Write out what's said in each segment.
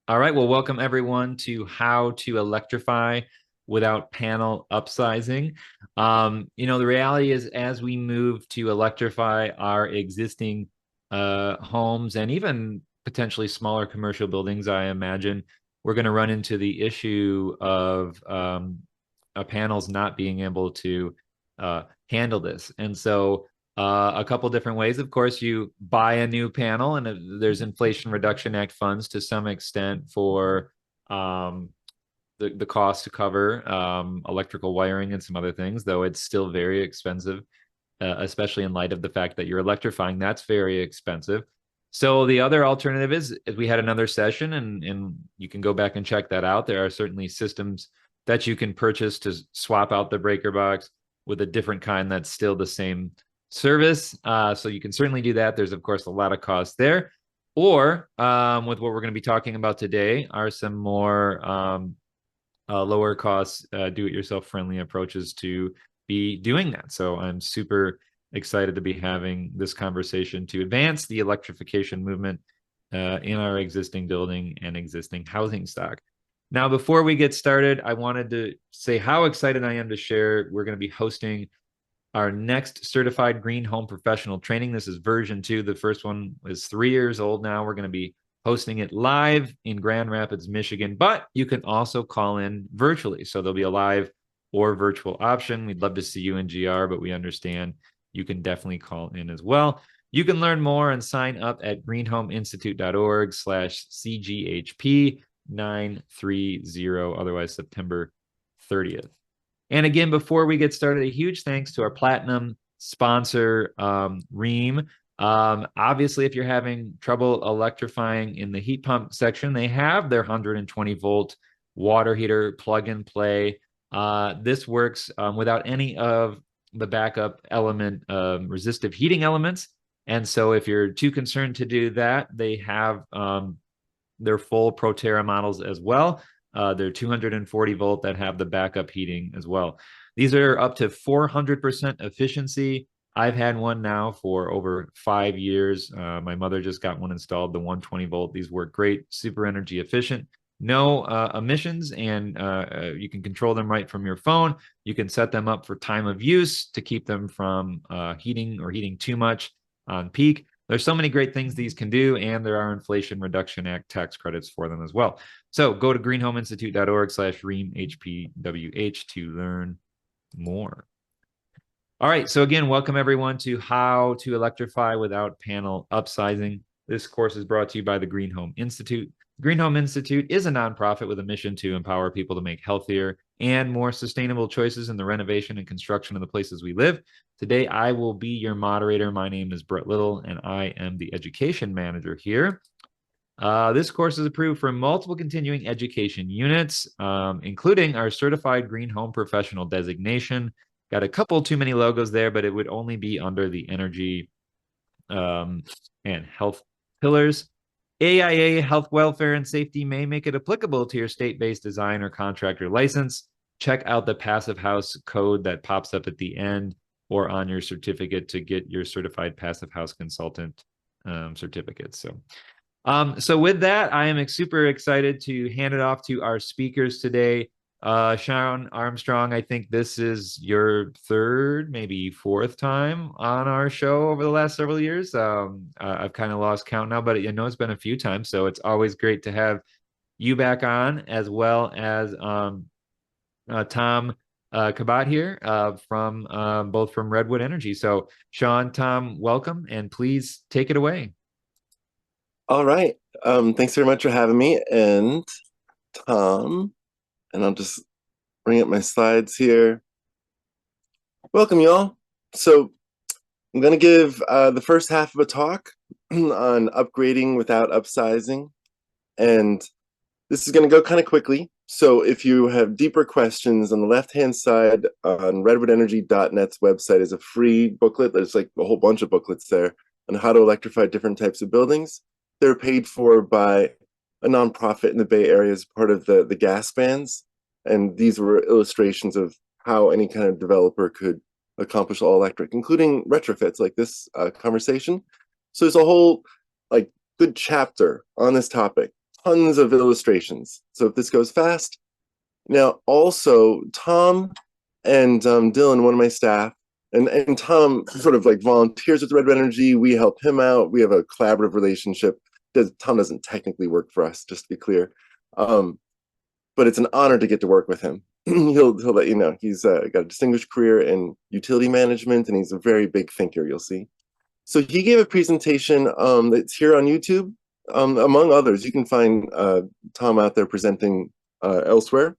All right, well, welcome everyone to How to Electrify Without Panel Upsizing. The reality is as we move to electrify our existing homes and even potentially smaller commercial buildings, I imagine we're going to run into the issue of panels not being able to handle this. And so a couple different ways. Of course, you buy a new panel, and there's Inflation Reduction Act funds to some extent for the cost to cover electrical wiring and some other things, though it's still very expensive, especially in light of the fact that you're electrifying. That's very expensive. So the other alternative is we had another session, and you can go back and check that out. There are certainly systems that you can purchase to swap out the breaker box with a different kind that's still the same service. So you can certainly do that. There's, of course, a lot of cost there. Or with what we're going to be talking about today are some more lower cost, do-it-yourself friendly approaches to be doing that. So I'm super excited to be having this conversation to advance the electrification movement in our existing building and existing housing stock. Now, before we get started, I wanted to say how excited I am to share we're going to be hosting our next certified GreenHome professional training. This is version 2. The first one is 3 years old now. We're going to be hosting it live in Grand Rapids, Michigan, but you can also call in virtually. So there'll be a live or virtual option. We'd love to see you in GR, but we understand you can definitely call in as well. You can learn more and sign up at greenhomeinstitute.org/CGHP 930, otherwise September 30th. And again, before we get started, a huge thanks to our platinum sponsor, Rheem. Obviously, if you're having trouble electrifying in the heat pump section, they have their 120-volt water heater plug and play. This works without any of the backup element resistive heating elements. And so if you're too concerned to do that, they have their full Proterra models as well. They're 240 volt that have the backup heating as well. These are up to 400% efficiency. I've had one now for over 5 years. My mother just got one installed, the 120 volt. These work great, super energy efficient, no emissions, and you can control them right from your phone. You can set them up for time of use to keep them from heating too much on peak. There's so many great things these can do, and there are Inflation Reduction Act tax credits for them as well. So go to greenhomeinstitute.org/REAMHPWH to learn more. All right, so again, welcome everyone to How to Electrify Without Panel Upsizing. This course is brought to you by the GreenHome Institute. The GreenHome Institute is a nonprofit with a mission to empower people to make healthier and more sustainable choices in the renovation and construction of the places we live. Today, I will be your moderator. My name is Brett Little, and I am the education manager here. This course is approved for multiple continuing education units, including our certified GreenHome professional designation. Got a couple too many logos there, but it would only be under the energy and health pillars. AIA, health, welfare, and safety may make it applicable to your state-based design or contractor license. Check out the Passive House code that pops up at the end or on your certificate to get your certified Passive House consultant certificate. So with that, I am super excited to hand it off to our speakers today. Sharon Armstrong, I think this is your third, maybe fourth time on our show over the last several years. I've kind of lost count now, but I know it's been a few times, so it's always great to have you back on, as well as Tom Kabat here from both from Redwood Energy. So Sean, Tom, welcome, and please take it away. All right. Thanks very much for having me, and Tom. And I'll just bring up my slides here. Welcome, y'all. So I'm going to give the first half of a talk on upgrading without upsizing. And this is going to go kind of quickly. So if you have deeper questions, on the left-hand side on redwoodenergy.net's website is a free booklet. There's like a whole bunch of booklets there on how to electrify different types of buildings. They're paid for by a nonprofit in the Bay Area as part of the gas bans. And these were illustrations of how any kind of developer could accomplish all electric, including retrofits like this conversation. So there's a whole good chapter on this topic. tons of illustrations. So if this goes fast. Now, also, Tom and Dylan, one of my staff, and Tom sort of like volunteers with Red Energy. We help him out. We have a collaborative relationship. Tom doesn't technically work for us, just to be clear. But it's an honor to get to work with him. he'll let you know. He's got a distinguished career in utility management, and he's a very big thinker, you'll see. So he gave a presentation that's here on YouTube, among others. You can find Tom out there presenting elsewhere,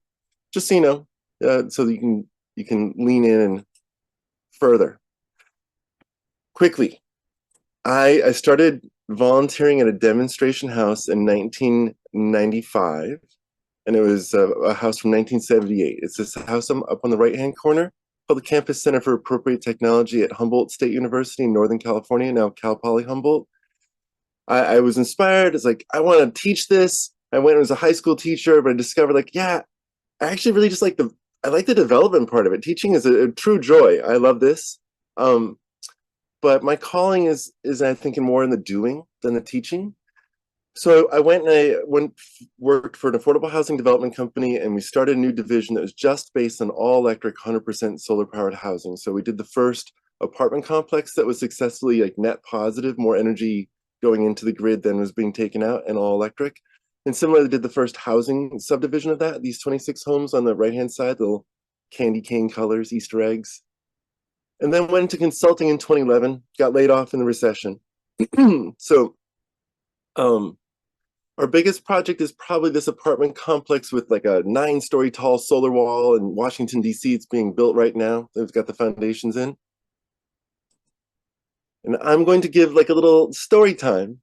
just so you know, so that you can lean in and further. Quickly, I started volunteering at a demonstration house in 1995, and it was a house from 1978. It's this house up on the right-hand corner called the Campus Center for Appropriate Technology at Humboldt State University in Northern California, now Cal Poly Humboldt. I was inspired. It's like, I want to teach this. I went as a high school teacher, but I discovered like, yeah, I actually really just like I like the development part of it. Teaching is a true joy. I love this. But my calling is I think more in the doing than the teaching. So I went and worked for an affordable housing development company, and we started a new division that was just based on all electric, 100% solar powered housing. So we did the first apartment complex that was successfully like net positive, more energy going into the grid than was being taken out, and all electric. And similarly, did the first housing subdivision of that, these 26 homes on the right-hand side, the little candy cane colors, Easter eggs. And then went into consulting in 2011, got laid off in the recession. So our biggest project is probably this apartment complex with like a 9-story tall solar wall in Washington, D.C. It's being built right now. They've got the foundations in. And I'm going to give like a little story time.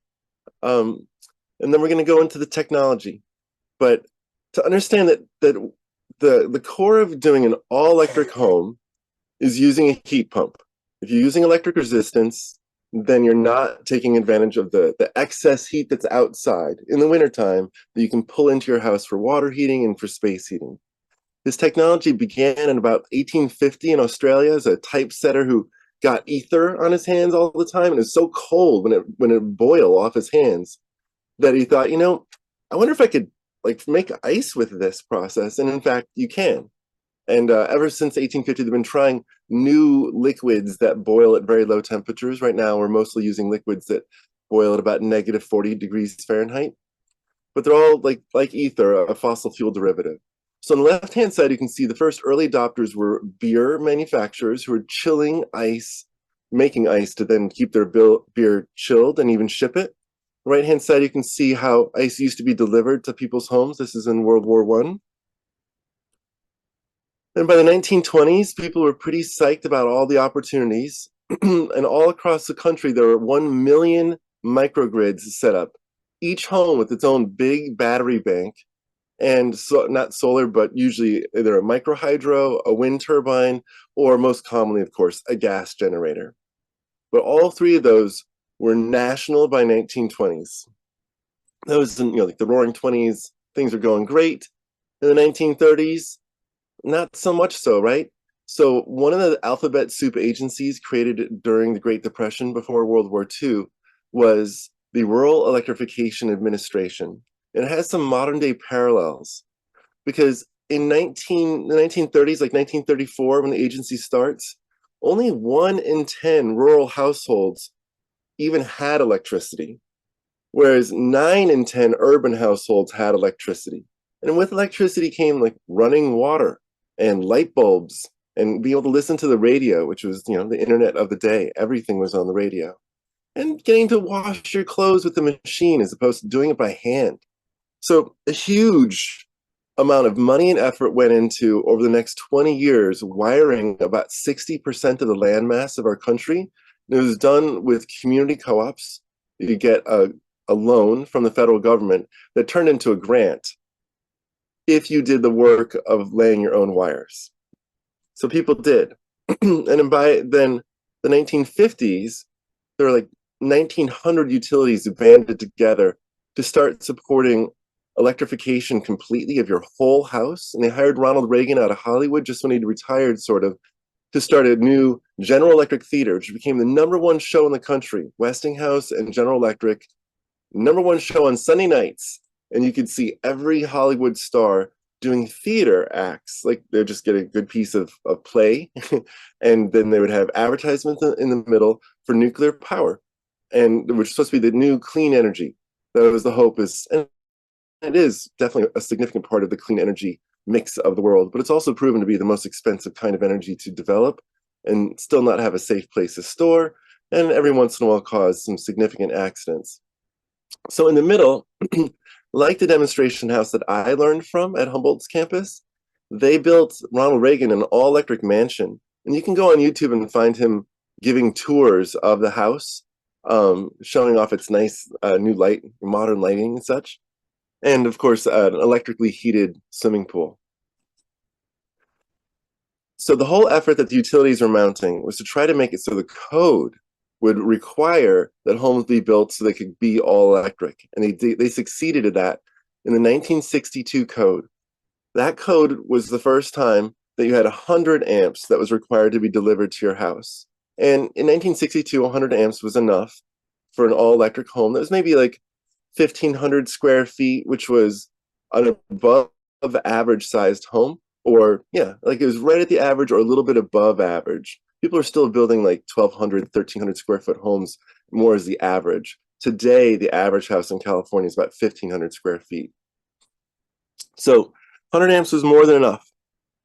And then we're going to go into the technology. But to understand that the core of doing an all-electric home is using a heat pump. If you're using electric resistance, then you're not taking advantage of the excess heat that's outside in the wintertime that you can pull into your house for water heating and for space heating. This technology began in about 1850 in Australia as a typesetter who got ether on his hands all the time, and it was so cold when it boiled off his hands that he thought, I wonder if I could like make ice with this process. And in fact, you can. And ever since 1850, they've been trying new liquids that boil at very low temperatures. Right now, we're mostly using liquids that boil at about negative 40 degrees Fahrenheit. But they're all like ether, a fossil fuel derivative. So on the left-hand side, you can see the first early adopters were beer manufacturers who were chilling ice, making ice to then keep their beer chilled and even ship it. Right-hand side, you can see how ice used to be delivered to people's homes. This is in World War I. And by the 1920s, people were pretty psyched about all the opportunities. And all across the country, there were 1 million microgrids set up, each home with its own big battery bank. And so, not solar, but usually either a microhydro, a wind turbine, or most commonly, of course, a gas generator. But all three of those were national by 1920s. That was in, like the Roaring 20s, things were going great. In the 1930s, not so much so, right? So one of the alphabet soup agencies created during the Great Depression before World War II was the Rural Electrification Administration. And it has some modern day parallels because in the 1930s, like 1934, when the agency starts, only 1 in 10 rural households even had electricity, whereas 9 in 10 urban households had electricity. And with electricity came like running water and light bulbs and be able to listen to the radio, which was, the internet of the day. Everything was on the radio. And getting to wash your clothes with the machine as opposed to doing it by hand. So a huge amount of money and effort went into, over the next 20 years, wiring about 60% of the landmass of our country. And it was done with community co-ops. You get a loan from the federal government that turned into a grant if you did the work of laying your own wires. So people did. And by then the 1950s, there were like 1,900 utilities who banded together to start supporting electrification completely of your whole house. And they hired Ronald Reagan out of Hollywood just when he'd retired, sort of, to start a new General Electric theater, which became the #1 show in the country. Westinghouse and General Electric, #1 show on Sunday nights. and you could see every Hollywood star doing theater acts. Like they'd just get a good piece of play, and then they would have advertisements in the middle for nuclear power, and which is supposed to be the new clean energy. That was the hope, and it is definitely a significant part of the clean energy mix of the world, but it's also proven to be the most expensive kind of energy to develop and still not have a safe place to store, and every once in a while cause some significant accidents. So in the middle, like the demonstration house that I learned from at Humboldt's campus, they built Ronald Reagan an all-electric mansion. And you can go on YouTube and find him giving tours of the house, showing off its nice new modern lighting and such. And of course, an electrically heated swimming pool. So the whole effort that the utilities were mounting was to try to make it so the code would require that homes be built so they could be all electric. And they succeeded at that in the 1962 code. That code was the first time that you had 100 amps that was required to be delivered to your house. And in 1962, 100 amps was enough for an all-electric home that was maybe like 1,500 square feet, which was an above average sized home. Or yeah, like it was right at the average or a little bit above average. People are still building like 1,200, 1,300 square foot homes more as the average. Today, the average house in California is about 1,500 square feet. So 100 amps was more than enough.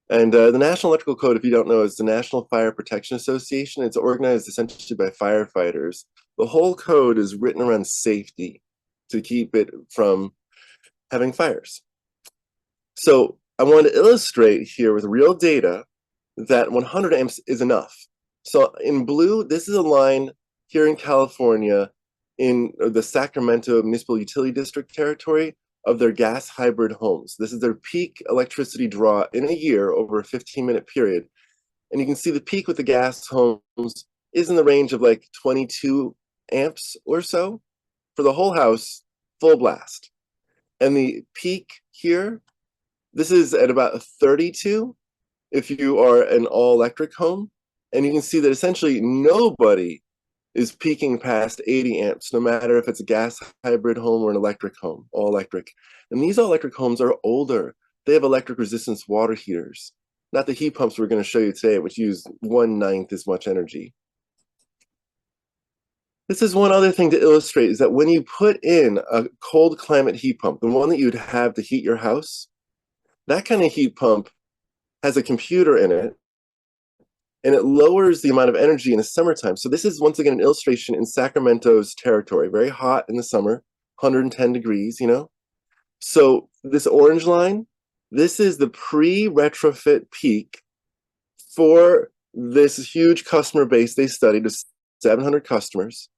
And the National Electrical Code, if you don't know, is the National Fire Protection Association. It's organized essentially by firefighters. The whole code is written around safety to keep it from having fires. So I want to illustrate here with real data that 100 amps is enough. So in blue, this is a line here in California in the Sacramento Municipal Utility District territory of their gas hybrid homes. This is their peak electricity draw in a year over a 15-minute period. And you can see the peak with the gas homes is in the range of like 22 amps or so for the whole house, full blast. And the peak here, this is at about 32 if you are an all-electric home. And you can see that essentially nobody is peaking past 80 amps, no matter if it's a gas hybrid home or an electric home, all electric. And these all-electric homes are older. They have electric resistance water heaters, not the heat pumps we're going to show you today, which use 1/9 as much energy. This is one other thing to illustrate, is that when you put in a cold climate heat pump, the one that you'd have to heat your house, that kind of heat pump has a computer in it, and it lowers the amount of energy in the summertime. So this is once again an illustration in Sacramento's territory, very hot in the summer, 110 degrees, you know? So this orange line, this is the pre-retrofit peak for this huge customer base they studied, 700 customers.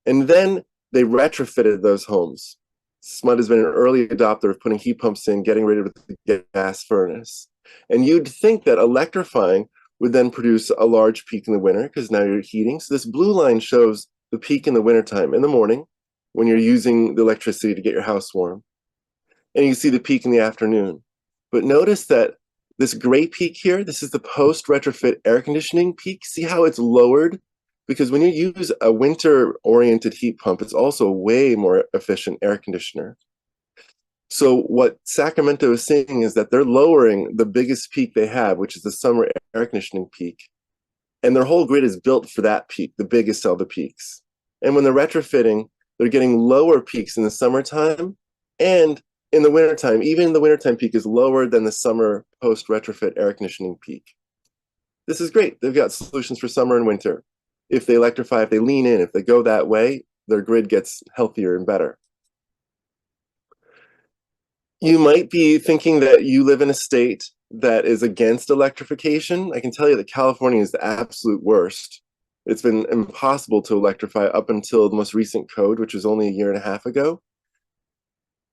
And then they retrofitted those homes. SMUD has been an early adopter of putting heat pumps in, getting rid of the gas furnace. And you'd think that electrifying would then produce a large peak in the winter because now you're heating. So this blue line shows the peak in the wintertime in the morning when you're using the electricity to get your house warm. And you see the peak in the afternoon. But notice that this gray peak here, this is the post-retrofit air conditioning peak. See how it's lowered? Because when you use a winter-oriented heat pump, it's also a way more efficient air conditioner. So what Sacramento is saying is that they're lowering the biggest peak they have, which is the summer air conditioning peak. And their whole grid is built for that peak, the biggest of the peaks. And when they're retrofitting, they're getting lower peaks in the summertime and in the wintertime. Even the wintertime peak is lower than the summer post-retrofit air conditioning peak. This is great. They've got solutions for summer and winter. If they electrify, if they lean in, if they go that way, their grid gets healthier and better. You might be thinking that you live in a state that is against electrification. I can tell you that California is the absolute worst. It's been impossible to electrify up until the most recent code, which was only a year and a half ago.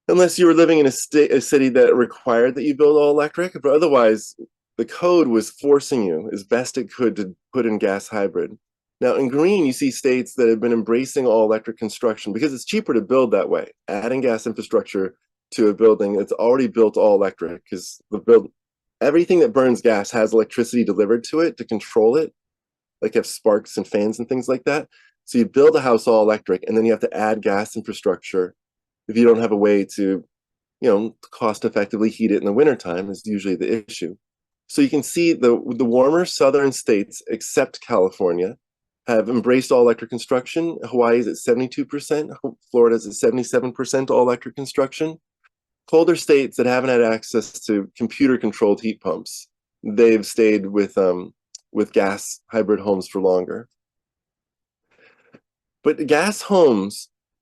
Unless you were living in a city that required that you build all electric, but otherwise the code was forcing you as best it could to put in gas hybrid. Now in green, you see states that have been embracing all electric construction because it's cheaper to build that way, adding gas infrastructure to a building that's already built all electric, because everything that burns gas has electricity delivered to it to control it, like have sparks and fans and things like that. So you build a house all electric, and then you have to add gas infrastructure if you don't have a way to cost effectively heat it in the wintertime is usually the issue. So you can see the warmer southern states, except California, have embraced all electric construction. Hawaii is at 72%, Florida is at 77% all electric construction. Colder states that haven't had access to computer controlled heat pumps, they've stayed with gas hybrid homes for longer. But gas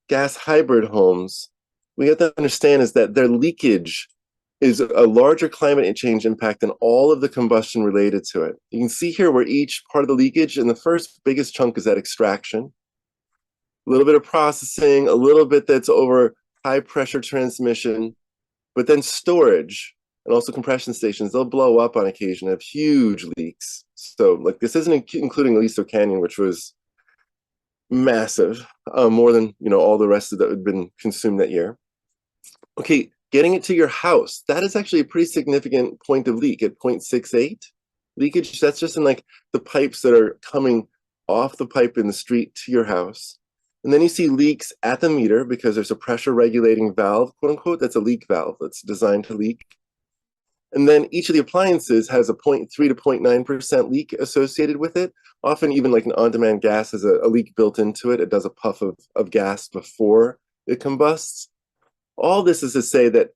hybrid homes, we have to understand is that their leakage is a larger climate change impact than all of the combustion related to it. You can see here where each part of the leakage, and the first biggest chunk is at extraction, a little bit of processing, a little bit that's over high pressure transmission, but then storage and also compression stations, they'll blow up on occasion, have huge leaks. So like this isn't including Aliso Canyon, which was massive, more than all the rest of that had been consumed that year. Okay, getting it to your house, that is actually a pretty significant point of leak at 0.68 leakage. That's just in like the pipes that are coming off the pipe in the street to your house. And then you see leaks at the meter because there's a pressure regulating valve, quote unquote, that's a leak valve that's designed to leak. And then each of the appliances has a 0.3 to 0.9% leak associated with it. Often even like an on-demand gas has a leak built into it. It does a puff of gas before it combusts. All this is to say that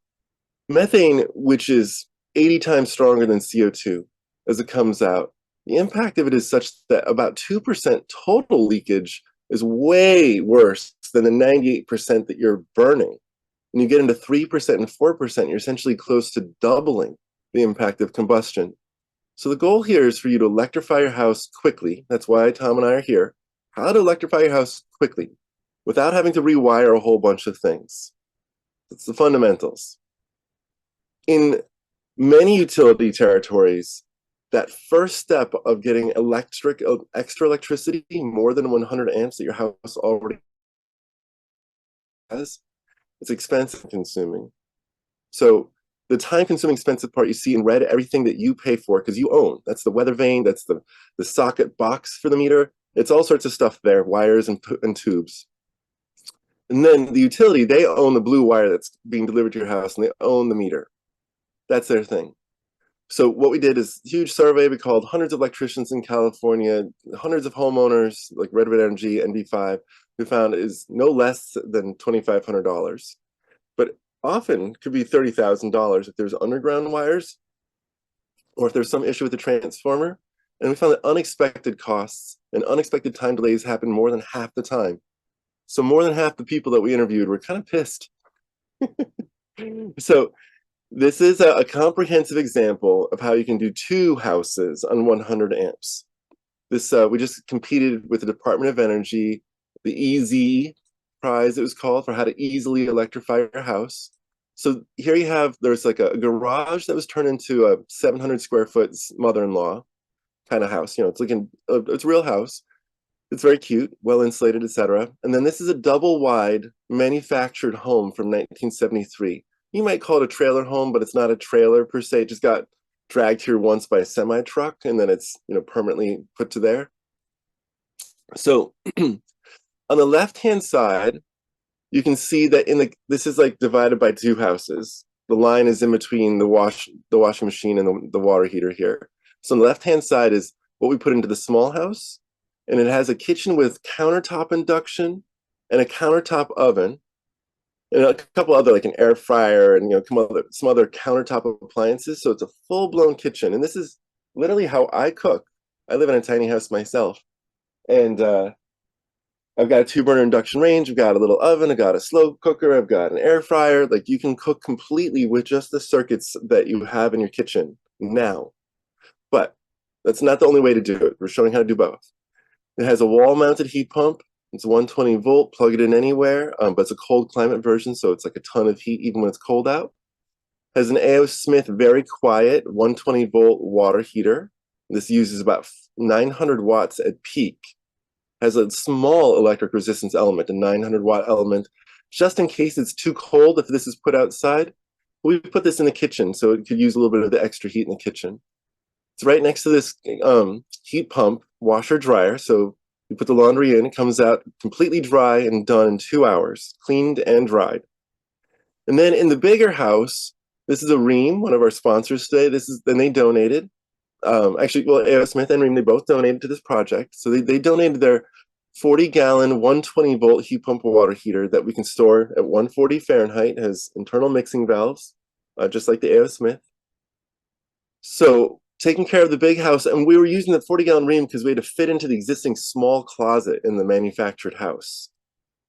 methane, which is 80 times stronger than CO2 as it comes out, the impact of it is such that about 2% total leakage is way worse than the 98% that you're burning. When you get into 3% and 4%, you're essentially close to doubling the impact of combustion. So the goal here is for you to electrify your house quickly. That's why Tom and I are here. How to electrify your house quickly without having to rewire a whole bunch of things. That's the fundamentals. In many utility territories, that first step of getting extra electricity, more than 100 amps that your house already has, it's expensive and consuming. So the time-consuming expensive part you see in red, everything that you pay for because you own. That's the weather vane, that's the socket box for the meter. It's all sorts of stuff there, wires and tubes. And then the utility, they own the blue wire that's being delivered to your house, and they own the meter. That's their thing. So what we did is a huge survey. We called hundreds of electricians in California, hundreds of homeowners, like Redwood Energy, NV5, we found is no less than $2,500. But often could be $30,000 if there's underground wires or if there's some issue with the transformer. And we found that unexpected costs and unexpected time delays happen more than half the time. So more than half the people that we interviewed were kind of pissed. So this is a comprehensive example of how you can do 2 houses on 100 amps. This we just competed with the Department of Energy, the EZ prize it was called, for how to easily electrify your house. So here you have, there's like a garage that was turned into a 700 square foot mother-in-law kind of house. It's it's a real house. It's very cute, well insulated, etc. And then this is a double wide manufactured home from 1973. You might call it a trailer home, but it's not a trailer per se. It just got dragged here once by a semi truck, and then it's permanently put to there. So on the left-hand side, you can see that this is like divided by 2 houses. The line is in between the washing machine and the water heater here. So on the left-hand side is what we put into the small house, and it has a kitchen with countertop induction and a countertop oven, and a couple other, like an air fryer and some other countertop appliances. So it's a full-blown kitchen, and this is literally how I cook. I live in a tiny house myself, and I've got a 2-burner induction range. I've got a little oven. I've got a slow cooker. I've got an air fryer. Like, you can cook completely with just the circuits that you have in your kitchen now. But that's not the only way to do it. We're showing how to do both. It has a wall-mounted heat pump. It's 120 volt, plug it in anywhere, but it's a cold climate version, so it's like a ton of heat even when it's cold out. Has an A.O. Smith very quiet 120 volt water heater. This uses about 900 watts at peak. Has a small electric resistance element, a 900 watt element, just in case it's too cold if this is put outside. We put this in the kitchen, so it could use a little bit of the extra heat in the kitchen. It's right next to this heat pump, washer dryer. So you put the laundry in, it comes out completely dry and done in 2 hours, cleaned and dried. And then in the bigger house, this is a Ream, one of our sponsors today. Then they donated. Actually, well, A.O. Smith and Ream, they both donated to this project. So they donated their 40-gallon, 120-volt heat pump water heater that we can store at 140 Fahrenheit, has internal mixing valves, just like the A.O. Smith. So taking care of the big house, and we were using the 40-gallon Ream because we had to fit into the existing small closet in the manufactured house.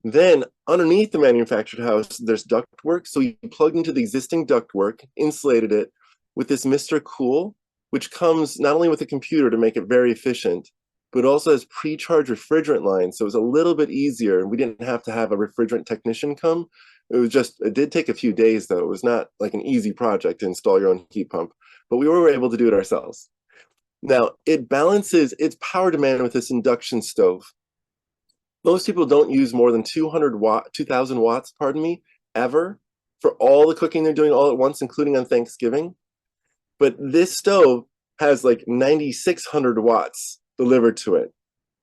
Then underneath the manufactured house, there's ductwork. So you plugged into the existing ductwork, insulated it with this Mr. Cool, which comes not only with a computer to make it very efficient, but also has pre-charged refrigerant lines. So it was a little bit easier. We didn't have to have a refrigerant technician come. It did take a few days though. It was not like an easy project to install your own heat pump, but we were able to do it ourselves. Now, it balances its power demand with this induction stove. Most people don't use more than 2,000 watts, ever, for all the cooking they're doing all at once, including on Thanksgiving. But this stove has like 9,600 watts delivered to it.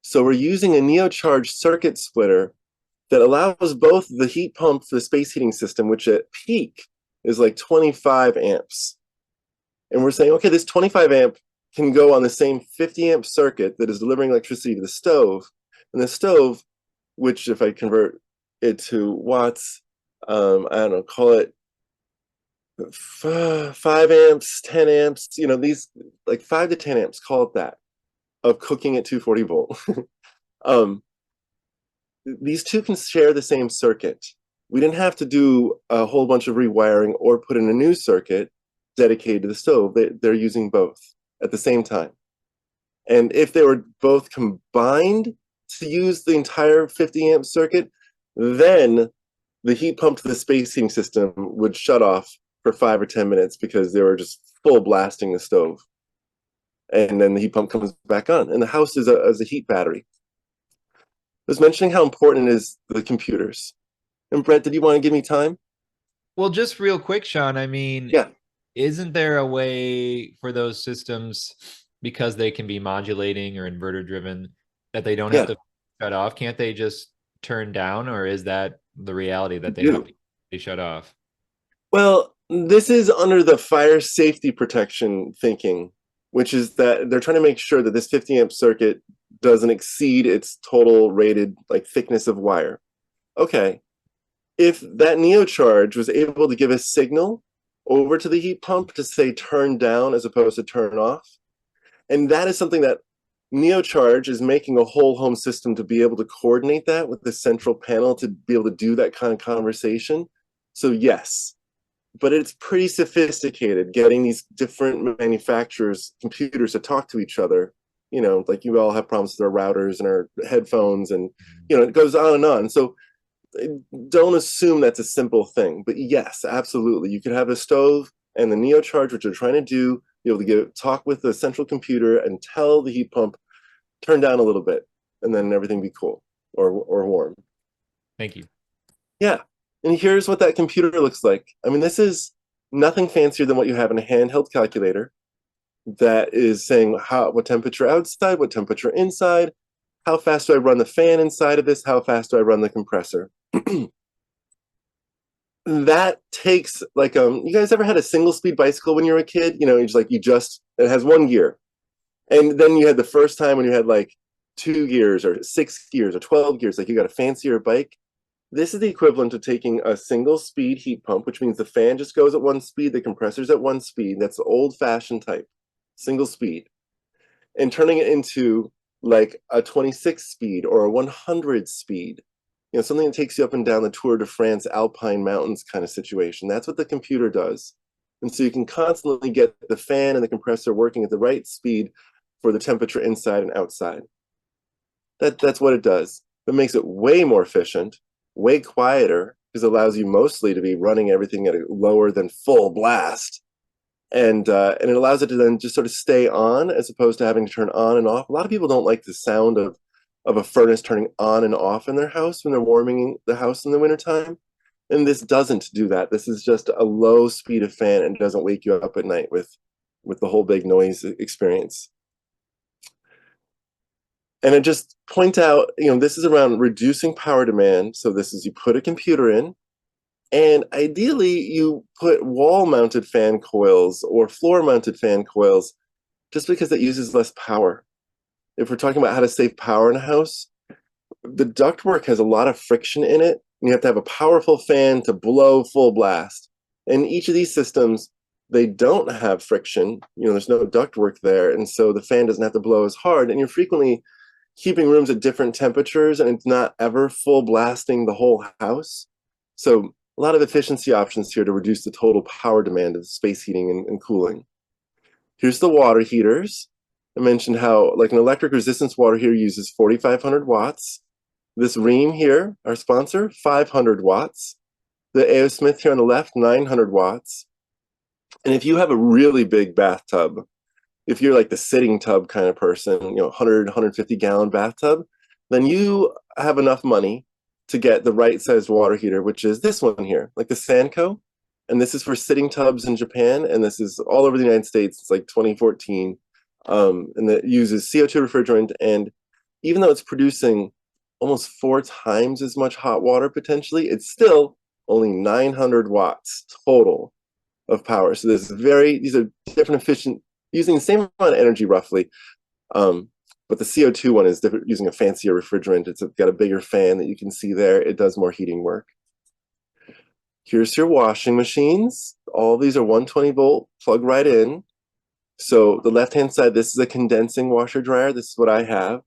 So we're using a neocharge circuit splitter that allows both the heat pump for the space heating system, which at peak is like 25 amps. And we're saying, okay, this 25 amp can go on the same 50 amp circuit that is delivering electricity to the stove. And the stove, which if I convert it to watts, I don't know, call it 5 amps, 10 amps, these like 5 to 10 amps, call it that, of cooking at 240 volt. These two can share the same circuit. We didn't have to do a whole bunch of rewiring or put in a new circuit dedicated to the stove. They're using both at the same time. And if they were both combined to use the entire 50 amp circuit, then the heat pump to the space heating system would shut off for 5 or 10 minutes because they were just full blasting the stove. And then the heat pump comes back on. And the house is a heat battery. I was mentioning how important it is the computers. And Brett, did you want to give me time? Well, just real quick, Sean, I mean, Yeah. isn't there a way for those systems, because they can be modulating or inverter driven, that they don't have Yeah. to shut off? Can't they just turn down, or is that the reality that they Do. have to be shut off? Well, this is under the fire safety protection thinking, which is that they're trying to make sure that this 50 amp circuit doesn't exceed its total rated like thickness of wire. Okay, if that neocharge was able to give a signal over to the heat pump to say turn down as opposed to turn off, and that is something that neocharge is making a whole home system to be able to coordinate that with the central panel to be able to do that kind of conversation. So yes, but it's pretty sophisticated getting these different manufacturers' computers to talk to each other. Like you all have problems with our routers and our headphones, and it goes on and on. So don't assume that's a simple thing. But yes, absolutely, you could have a stove and the neocharge, which you're trying to do, be able to talk with the central computer and tell the heat pump turn down a little bit, and then everything be cool or warm. Thank you. Yeah. And here's what that computer looks like. I mean, this is nothing fancier than what you have in a handheld calculator that is saying what temperature outside, what temperature inside, how fast do I run the fan inside of this, how fast do I run the compressor. That takes like you guys ever had a single speed bicycle when you were a kid? It has one gear. And then you had the first time when you had like 2 gears or 6 gears or 12 gears, like you got a fancier bike. This is the equivalent of taking a single speed heat pump, which means the fan just goes at one speed, the compressor's at one speed. That's the old fashioned type, single speed, and turning it into like a 26 speed or a 100 speed, something that takes you up and down the Tour de France Alpine mountains kind of situation. That's what the computer does. And so you can constantly get the fan and the compressor working at the right speed for the temperature inside and outside. That's what it does. It makes it way more efficient, way quieter, because it allows you mostly to be running everything at a lower than full blast. And it allows it to then just sort of stay on as opposed to having to turn on and off. A lot of people don't like the sound of a furnace turning on and off in their house when they're warming the house in the wintertime. And this doesn't do that. This is just a low speed of fan and doesn't wake you up at night with the whole big noise experience. And I just point out, this is around reducing power demand. So this is, you put a computer in, And ideally, you put wall-mounted fan coils or floor-mounted fan coils just because it uses less power. If we're talking about how to save power in a house, the ductwork has a lot of friction in it, and you have to have a powerful fan to blow full blast. And each of these systems, they don't have friction. There's no ductwork there, and so the fan doesn't have to blow as hard, and you're frequently keeping rooms at different temperatures, and it's not ever full blasting the whole house. So a lot of efficiency options here to reduce the total power demand of space heating and cooling. Here's the water heaters. I mentioned how like an electric resistance water heater uses 4,500 watts. This Ream here, our sponsor, 500 watts. The A.O. Smith here on the left, 900 watts. And if you have a really big bathtub, if you're like the sitting tub kind of person, 100, 150 gallon bathtub, then you have enough money to get the right sized water heater, which is this one here, like the Sanko. And this is for sitting tubs in Japan, and this is all over the United States. It's like 2014, and it uses CO2 refrigerant. And even though it's producing almost 4 times as much hot water potentially, it's still only 900 watts total of power. So these are different efficient, using the same amount of energy roughly, but the CO2 one is different, using a fancier refrigerant. It's got a bigger fan that you can see there. It does more heating work. Here's your washing machines. All these are 120 volt, plug right in. So the left-hand side, this is a condensing washer dryer. This is what I have.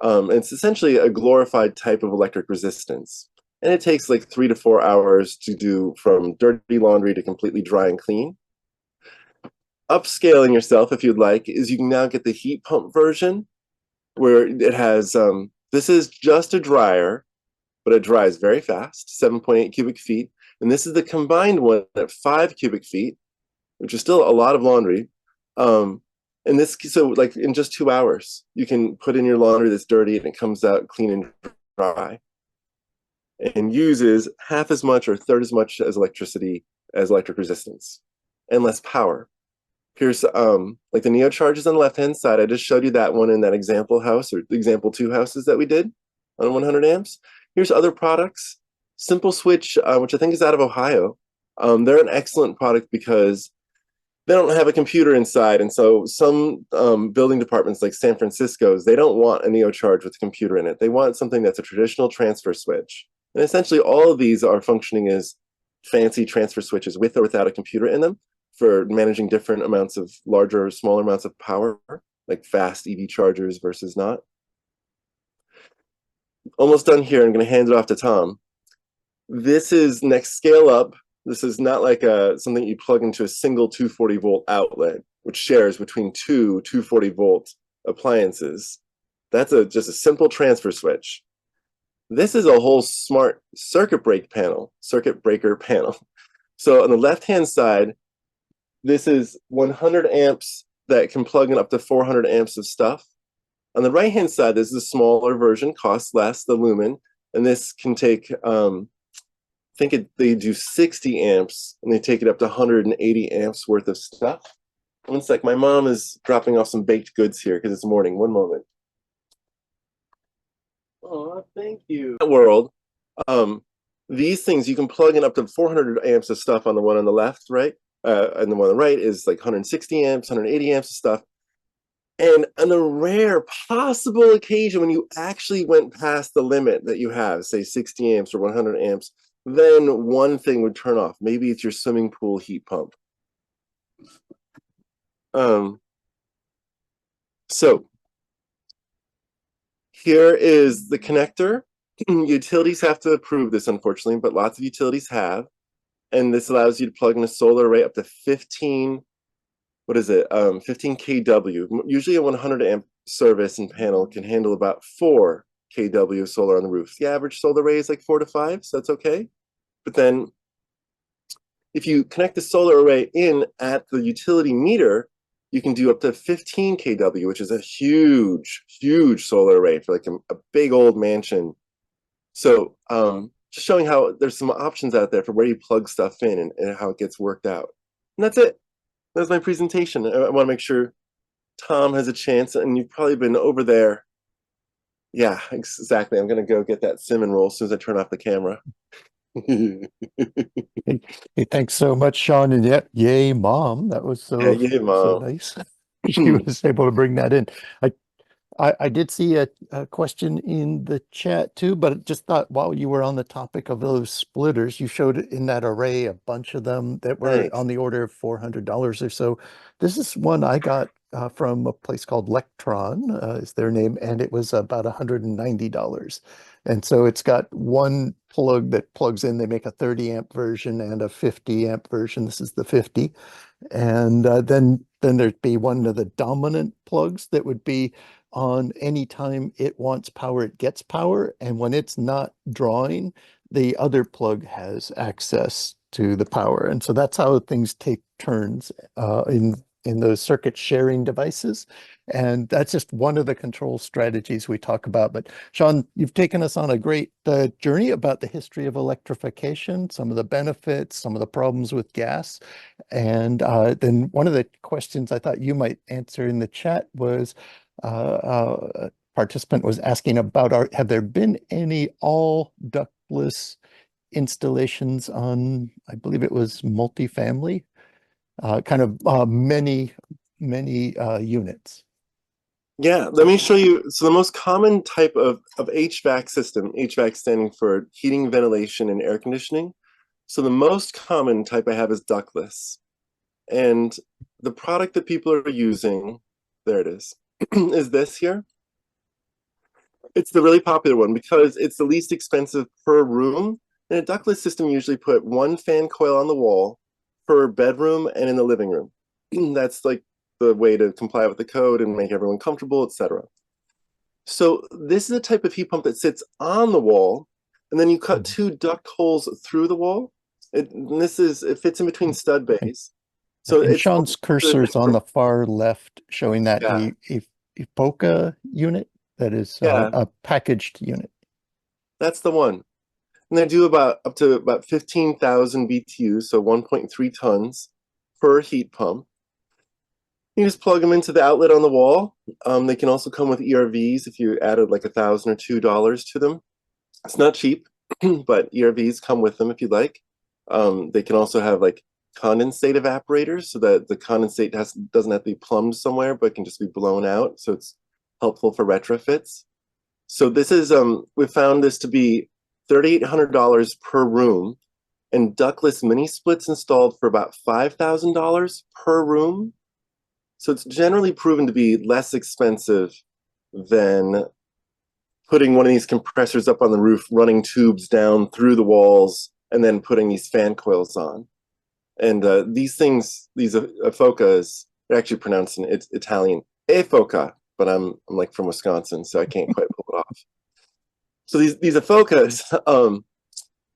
It's essentially a glorified type of electric resistance. And it takes like 3 to 4 hours to do from dirty laundry to completely dry and clean. Upscaling yourself, if you'd like, is you can now get the heat pump version where it has, this is just a dryer, but it dries very fast, 7.8 cubic feet. And this is the combined one at 5 cubic feet, which is still a lot of laundry. And this, so like in just 2 hours, you can put in your laundry that's dirty and it comes out clean and dry, and uses half as much or a third as much as electricity as electric resistance and less power. Here's like the Neo charges on the left-hand side. I just showed you that one in that example house, or example 2 houses that we did on 100 amps. Here's other products. Simple Switch, which I think is out of Ohio. They're an excellent product because they don't have a computer inside. And so some building departments like San Francisco's, they don't want a Neo charge with a computer in it. They want something that's a traditional transfer switch. And essentially all of these are functioning as fancy transfer switches with or without a computer in them for managing different amounts of larger or smaller amounts of power, like fast EV chargers versus not. Almost done here. I'm going to hand it off to Tom. This is next scale up. This is not like something you plug into a single 240 volt outlet, which shares between 2 240 volt appliances. That's just a simple transfer switch. This is a whole smart circuit breaker panel. So on the left-hand side, this is 100 amps that can plug in up to 400 amps of stuff. On the right-hand side, this is a smaller version, costs less, the Lumen, and this can take, they do 60 amps, and they take it up to 180 amps worth of stuff. One sec, my mom is dropping off some baked goods here because it's morning. One moment. Oh, thank you. World, these things you can plug in up to 400 amps of stuff on the one on the left, right? And the one on the right is like 160 amps, 180 amps of stuff. And on a rare possible occasion when you actually went past the limit that you have, say 60 amps or 100 amps, then one thing would turn off. Maybe it's your swimming pool heat pump. So here is the connector. Utilities have to approve this, unfortunately, but lots of utilities have. And this allows you to plug in a solar array up to 15, 15 kW. Usually a 100 amp service and panel can handle about 4 kW solar on the roof. The average solar array is like 4 to 5, so that's okay. But then if you connect the solar array in at the utility meter, you can do up to 15 kW, which is a huge, huge solar array for like a big old mansion. So just showing how there's some options out there for where you plug stuff in and how it gets worked out. And that's it. That's my presentation. I want to make sure Tom has a chance, and you've probably been over there. Yeah, exactly. I'm going to go get that cinnamon roll as soon as I turn off the camera. Hey, hey, thanks so much, Sean. And yeah, yay, mom. That was Yeah, so yeah, so Mom. nice. She was able to bring that in. I I did see a question in the chat too, but just thought while you were on the topic of those splitters, you showed in that array a bunch of them that were Nice. on the order of $400 or so. This is one I got from a place called Lectron, is their name, and it was about $190. And so it's got one plug that plugs in. They make a 30 amp version and a 50 amp version. This is the 50. And then there'd be one of the dominant plugs that would be on any time it wants power, it gets power. And when it's not drawing, the other plug has access to the power. And so that's how things take turns in those circuit sharing devices. And that's just one of the control strategies we talk about. But Sean, you've taken us on a great journey about the history of electrification, some of the benefits, some of the problems with gas. And then one of the questions I thought you might answer in the chat was a participant was asking about have there been any all ductless installations on, I believe it was multifamily, kind of many units. Yeah, let me show you. So the most common type of HVAC system, HVAC standing for heating, ventilation, and air conditioning. So the most common type I have is ductless. And the product that people are using, there it is this here. It's the really popular one because it's the least expensive per room. And a ductless system usually put one fan coil on the wall per bedroom and in the living room. That's like the way to comply with the code and make everyone comfortable, etc. So this is a type of heat pump that sits on the wall, and then you cut two duct holes through the wall. It fits in between stud bays. So And it's Sean's cursor is on the far left, showing that yeah, a POCA unit that is yeah, a packaged unit. that's the one. And they do about up to about 15,000 BTUs, so 1.3 tons per heat pump. You just plug them into the outlet on the wall. They can also come with ERVs if you added like $1,000 or $2 to them. It's not cheap, but ERVs come with them if you'd like. They can also have like condensate evaporators so that the condensate doesn't have to be plumbed somewhere, but can just be blown out. So it's helpful for retrofits. So this is we found this to be $3,800 per room, and ductless mini splits installed for about $5,000 per room. So it's generally proven to be less expensive than putting one of these compressors up on the roof, running tubes down through the walls, and then putting these fan coils on. And these things, these Afocas, they're actually pronounced in Italian Afoca, but I'm like from Wisconsin, so I can't quite pull it off. So these Afocas,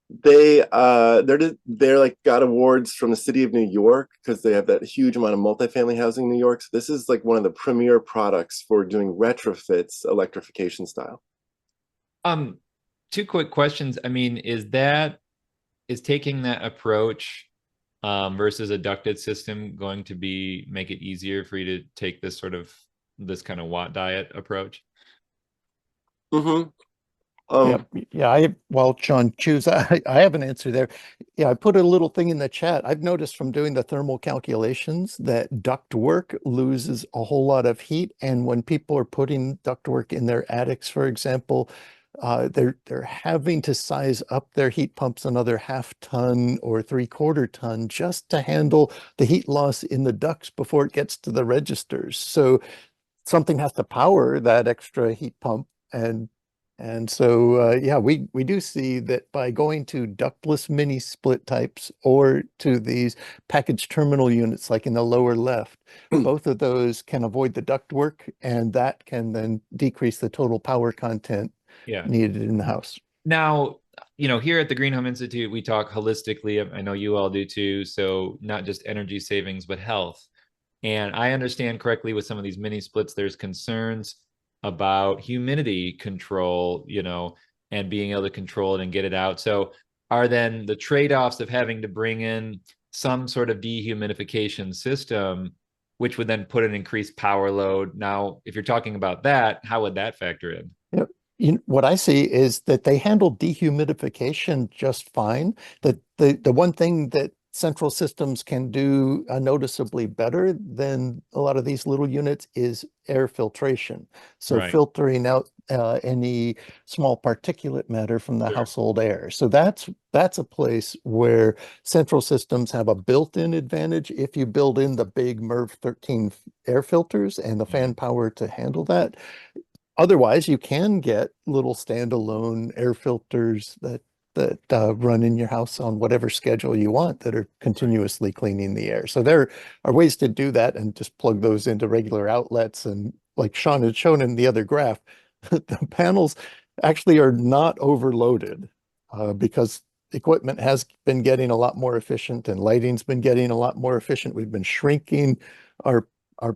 they're like got awards from the city of New York because they have that huge amount of multifamily housing in New York. So this is like one of the premier products for doing retrofits, electrification style. Um, Two quick questions. I mean, is taking that approach versus a ducted system going to be make it easier for you to take this kind of watt diet approach? Mm-hmm. Yeah, yeah. While Sean choose, I have an answer there. Yeah, I put a little thing in the chat. I've noticed from doing the thermal calculations that duct work loses a whole lot of heat, and when people are putting duct work in their attics, for example, they're having to size up their heat pumps another half ton or three-quarter ton just to handle the heat loss in the ducts before it gets to the registers. So something has to power that extra heat pump, and so yeah, we do see that by going to ductless mini split types or to these packaged terminal units like in the lower left, both of those can avoid the duct work, and that can then decrease the total power content Yeah. needed in the house. Now, here at the GreenHome Institute, we talk holistically. I know you all do too. So not just energy savings, but health. And I understand correctly with some of these mini splits, there's concerns about humidity control, and being able to control it and get it out. So are then the trade-offs of having to bring in some sort of dehumidification system, which would then put an increased power load. Now, if you're talking about that, how would that factor in? Yep. what I see is that they handle dehumidification just fine. That the one thing that central systems can do noticeably better than a lot of these little units is air filtration. So Right. filtering out any small particulate matter from the Sure. household air. So that's a place where central systems have a built-in advantage if you build in the big MERV 13 air filters and the Yeah. fan power to handle that. Otherwise, you can get little standalone air filters that run in your house on whatever schedule you want that are continuously cleaning the air. So there are ways to do that and just plug those into regular outlets. And like Sean had shown in the other graph, the panels actually are not overloaded because equipment has been getting a lot more efficient and lighting's been getting a lot more efficient. We've been shrinking our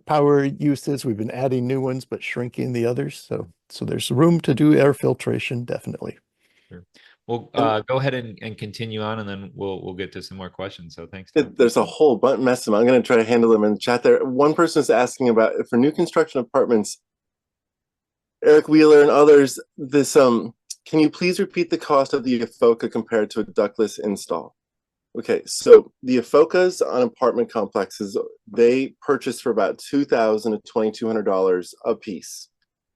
power uses. We've been adding new ones, but shrinking the others. So there's room to do air filtration, definitely. Sure. Well, go ahead and continue on, and then we'll get to some more questions. So thanks, Tom. There's a whole mess of them. I'm going to try to handle them in the chat there. One person is asking about, for new construction apartments, Eric Wheeler and others, this can you please repeat the cost of the AFOCA compared to a ductless install? Okay, so the AFOCAs on apartment complexes, they purchase for about $2,000 to $2,200 a piece.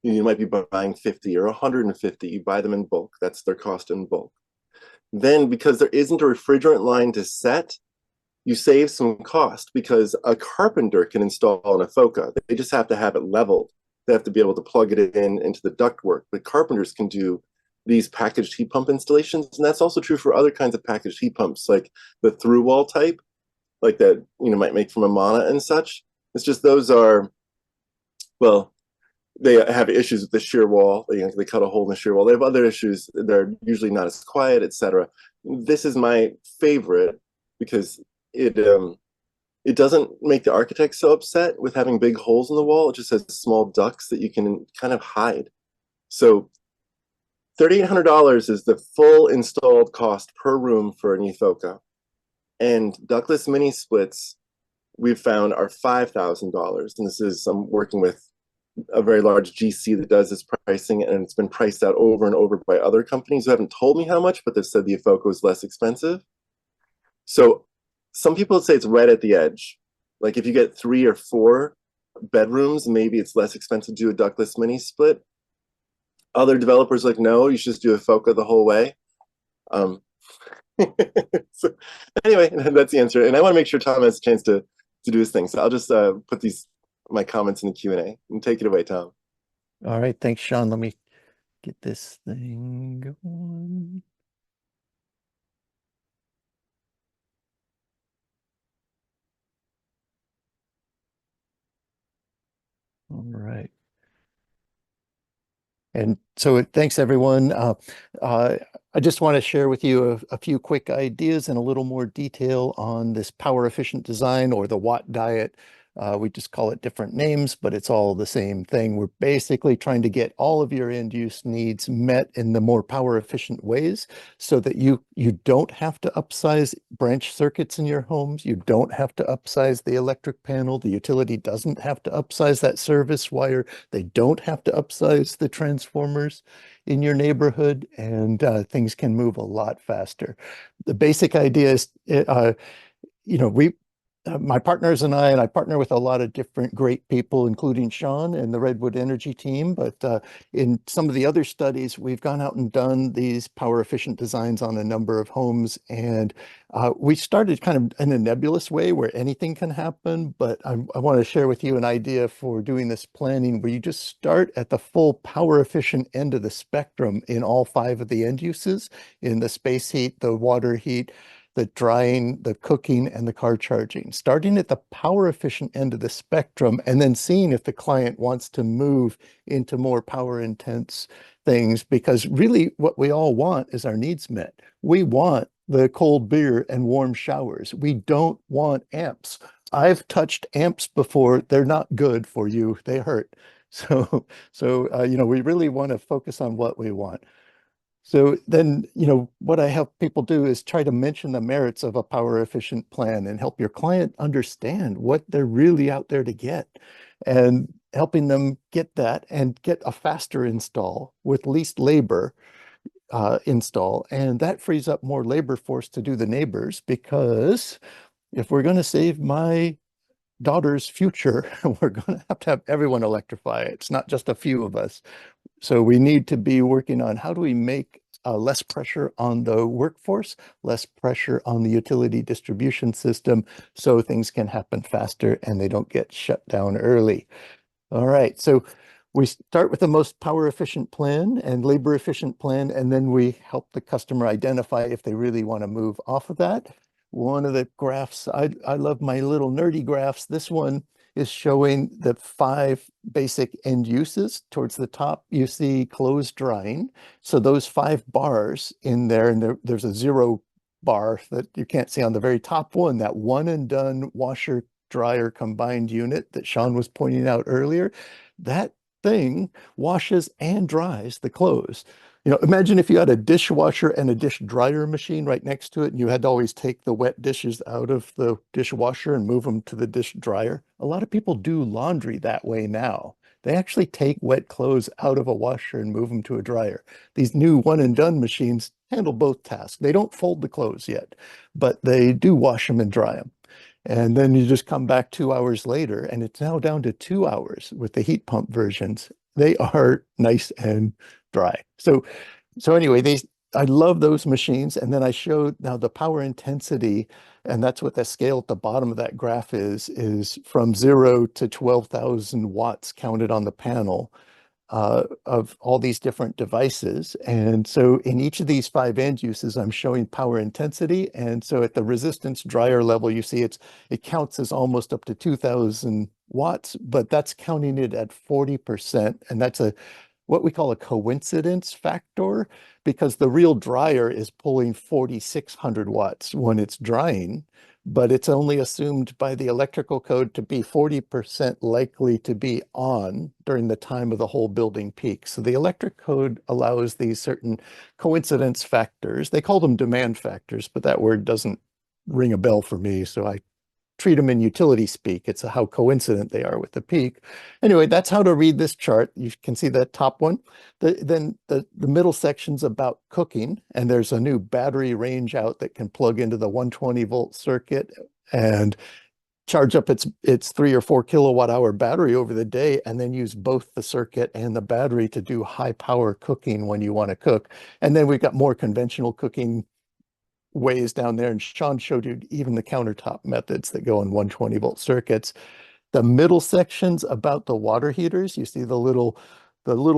You might be buying 50 or 150. You buy them in bulk. That's their cost in bulk. Then, because there isn't a refrigerant line to set, you save some cost because a carpenter can install an AFOCA. They just have to have it leveled. They have to be able to plug it in into the ductwork. But carpenters can do these packaged heat pump installations, and that's also true for other kinds of packaged heat pumps, like the through wall type, like that might make from Amana and such. It's just those are, well, they have issues with the shear wall. They cut a hole in the shear wall. They have other issues. They're usually not as quiet, etc. This is my favorite because it doesn't make the architect so upset with having big holes in the wall. It just has small ducts that you can kind of hide. So $3,800 is the full installed cost per room for an AFOCA. And ductless mini splits, we've found, are $5,000. And this is, I'm working with a very large GC that does this pricing, and it's been priced out over and over by other companies who haven't told me how much, but they've said the AFOCA is less expensive. So some people say it's right at the edge. Like if you get 3 or 4 bedrooms, maybe it's less expensive to do a ductless mini split. Other developers like, no, you should just do a AFOCA the whole way. So anyway, that's the answer. And I want to make sure Tom has a chance to do his thing. So I'll just put my comments in the Q&A and take it away, Tom. All right, thanks, Sean. Let me get this thing going. All right. And so thanks, everyone. I just want to share with you a few quick ideas and a little more detail on this power efficient design, or the Watt diet. We just call it different names, but it's all the same thing. We're basically trying to get all of your end use needs met in the more power efficient ways so that you don't have to upsize branch circuits in your homes. You don't have to upsize the electric panel. The utility doesn't have to upsize that service wire. They don't have to upsize the transformers in your neighborhood, and things can move a lot faster. The basic idea is, my partners and I partner with a lot of different great people, including Sean and the Redwood Energy team. But in some of the other studies, we've gone out and done these power efficient designs on a number of homes. And we started kind of in a nebulous way where anything can happen. But I want to share with you an idea for doing this planning where you just start at the full power efficient end of the spectrum in all 5 of the end uses, in the space heat, the water heat, the drying, the cooking, and the car charging, starting at the power efficient end of the spectrum, and then seeing if the client wants to move into more power intense things, because really what we all want is our needs met. We want the cold beer and warm showers. We don't want amps. I've touched amps before. They're not good for you. They hurt. So we really want to focus on what we want. So then, what I help people do is try to mention the merits of a power efficient plan and help your client understand what they're really out there to get. And helping them get that and get a faster install with least labor install. And that frees up more labor force to do the neighbors, because if we're going to save my daughter's future, we're going to have everyone electrify. It's not just a few of us. So we need to be working on how do we make less pressure on the workforce, less pressure on the utility distribution system, so things can happen faster and they don't get shut down early. All right, so we start with the most power efficient plan and labor efficient plan, and then we help the customer identify if they really want to move off of that. One of the graphs, I love my little nerdy graphs. This one is showing the 5 basic end uses. Towards the top, you see clothes drying. So those 5 bars in there, and there's a 0 bar that you can't see on the very top one, that one and done washer dryer combined unit that Sean was pointing out earlier. That thing washes and dries the clothes. You know, imagine if you had a dishwasher and a dish dryer machine right next to it, and you had to always take the wet dishes out of the dishwasher and move them to the dish dryer. A lot of people do laundry that way now. They actually take wet clothes out of a washer and move them to a dryer. These new one and done machines handle both tasks. They don't fold the clothes yet, but they do wash them and dry them. And then you just come back 2 hours later, and it's now down to 2 hours with the heat pump versions. They are nice and dry. So anyway, I love those machines. And then I showed now the power intensity, and that's what the scale at the bottom of that graph is from 0 to 12,000 watts counted on the panel of all these different devices. And so in each of these 5 end uses, I'm showing power intensity. And so at the resistance dryer level, you see it counts as almost up to 2,000 watts, but that's counting it at 40%. And that's what we call a coincidence factor, because the real dryer is pulling 4,600 watts when it's drying, but it's only assumed by the electrical code to be 40% likely to be on during the time of the whole building peak. So the electric code allows these certain coincidence factors. They call them demand factors, but that word doesn't ring a bell for me, so I treat them in utility speak. It's how coincident they are with the peak. Anyway, that's how to read this chart. You can see the top one. Then the middle section's about cooking, and there's a new battery range out that can plug into the 120-volt circuit and charge up its 3 or 4 kilowatt hour battery over the day, and then use both the circuit and the battery to do high power cooking when you want to cook. And then we've got more conventional cooking ways down there, and Sean showed you even the countertop methods that go on 120-volt circuits. The middle section's about the water heaters. You see the little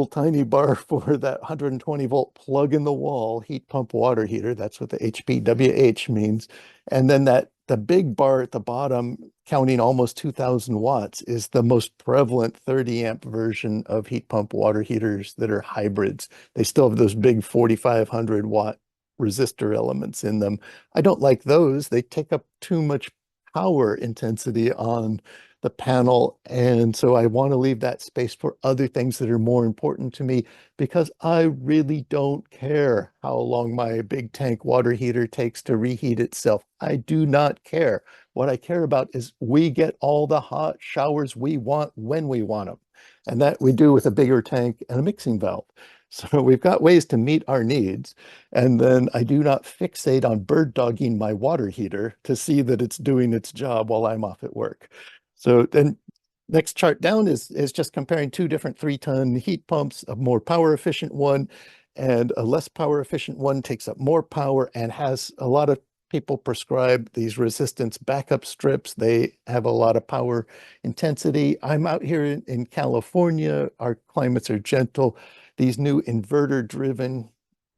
tiny bar for that 120-volt plug in the wall heat pump water heater. That's what the HPWH means. And then the big bar at the bottom, counting almost 2,000 watts, is the most prevalent 30 amp version of heat pump water heaters that are hybrids. They still have those big 4,500 watt resistor elements in them. I don't like those. They take up too much power intensity on the panel. And so I want to leave that space for other things that are more important to me, because I really don't care how long my big tank water heater takes to reheat itself. I do not care. What I care about is we get all the hot showers we want when we want them. And that we do with a bigger tank and a mixing valve. So we've got ways to meet our needs. And then I do not fixate on bird dogging my water heater to see that it's doing its job while I'm off at work. So then next chart down is just comparing 2 different 3-ton heat pumps, a more power efficient one and a less power efficient one. Takes up more power and has a lot of people prescribe these resistance backup strips. They have a lot of power intensity. I'm out here in California. Our climates are gentle. These new inverter-driven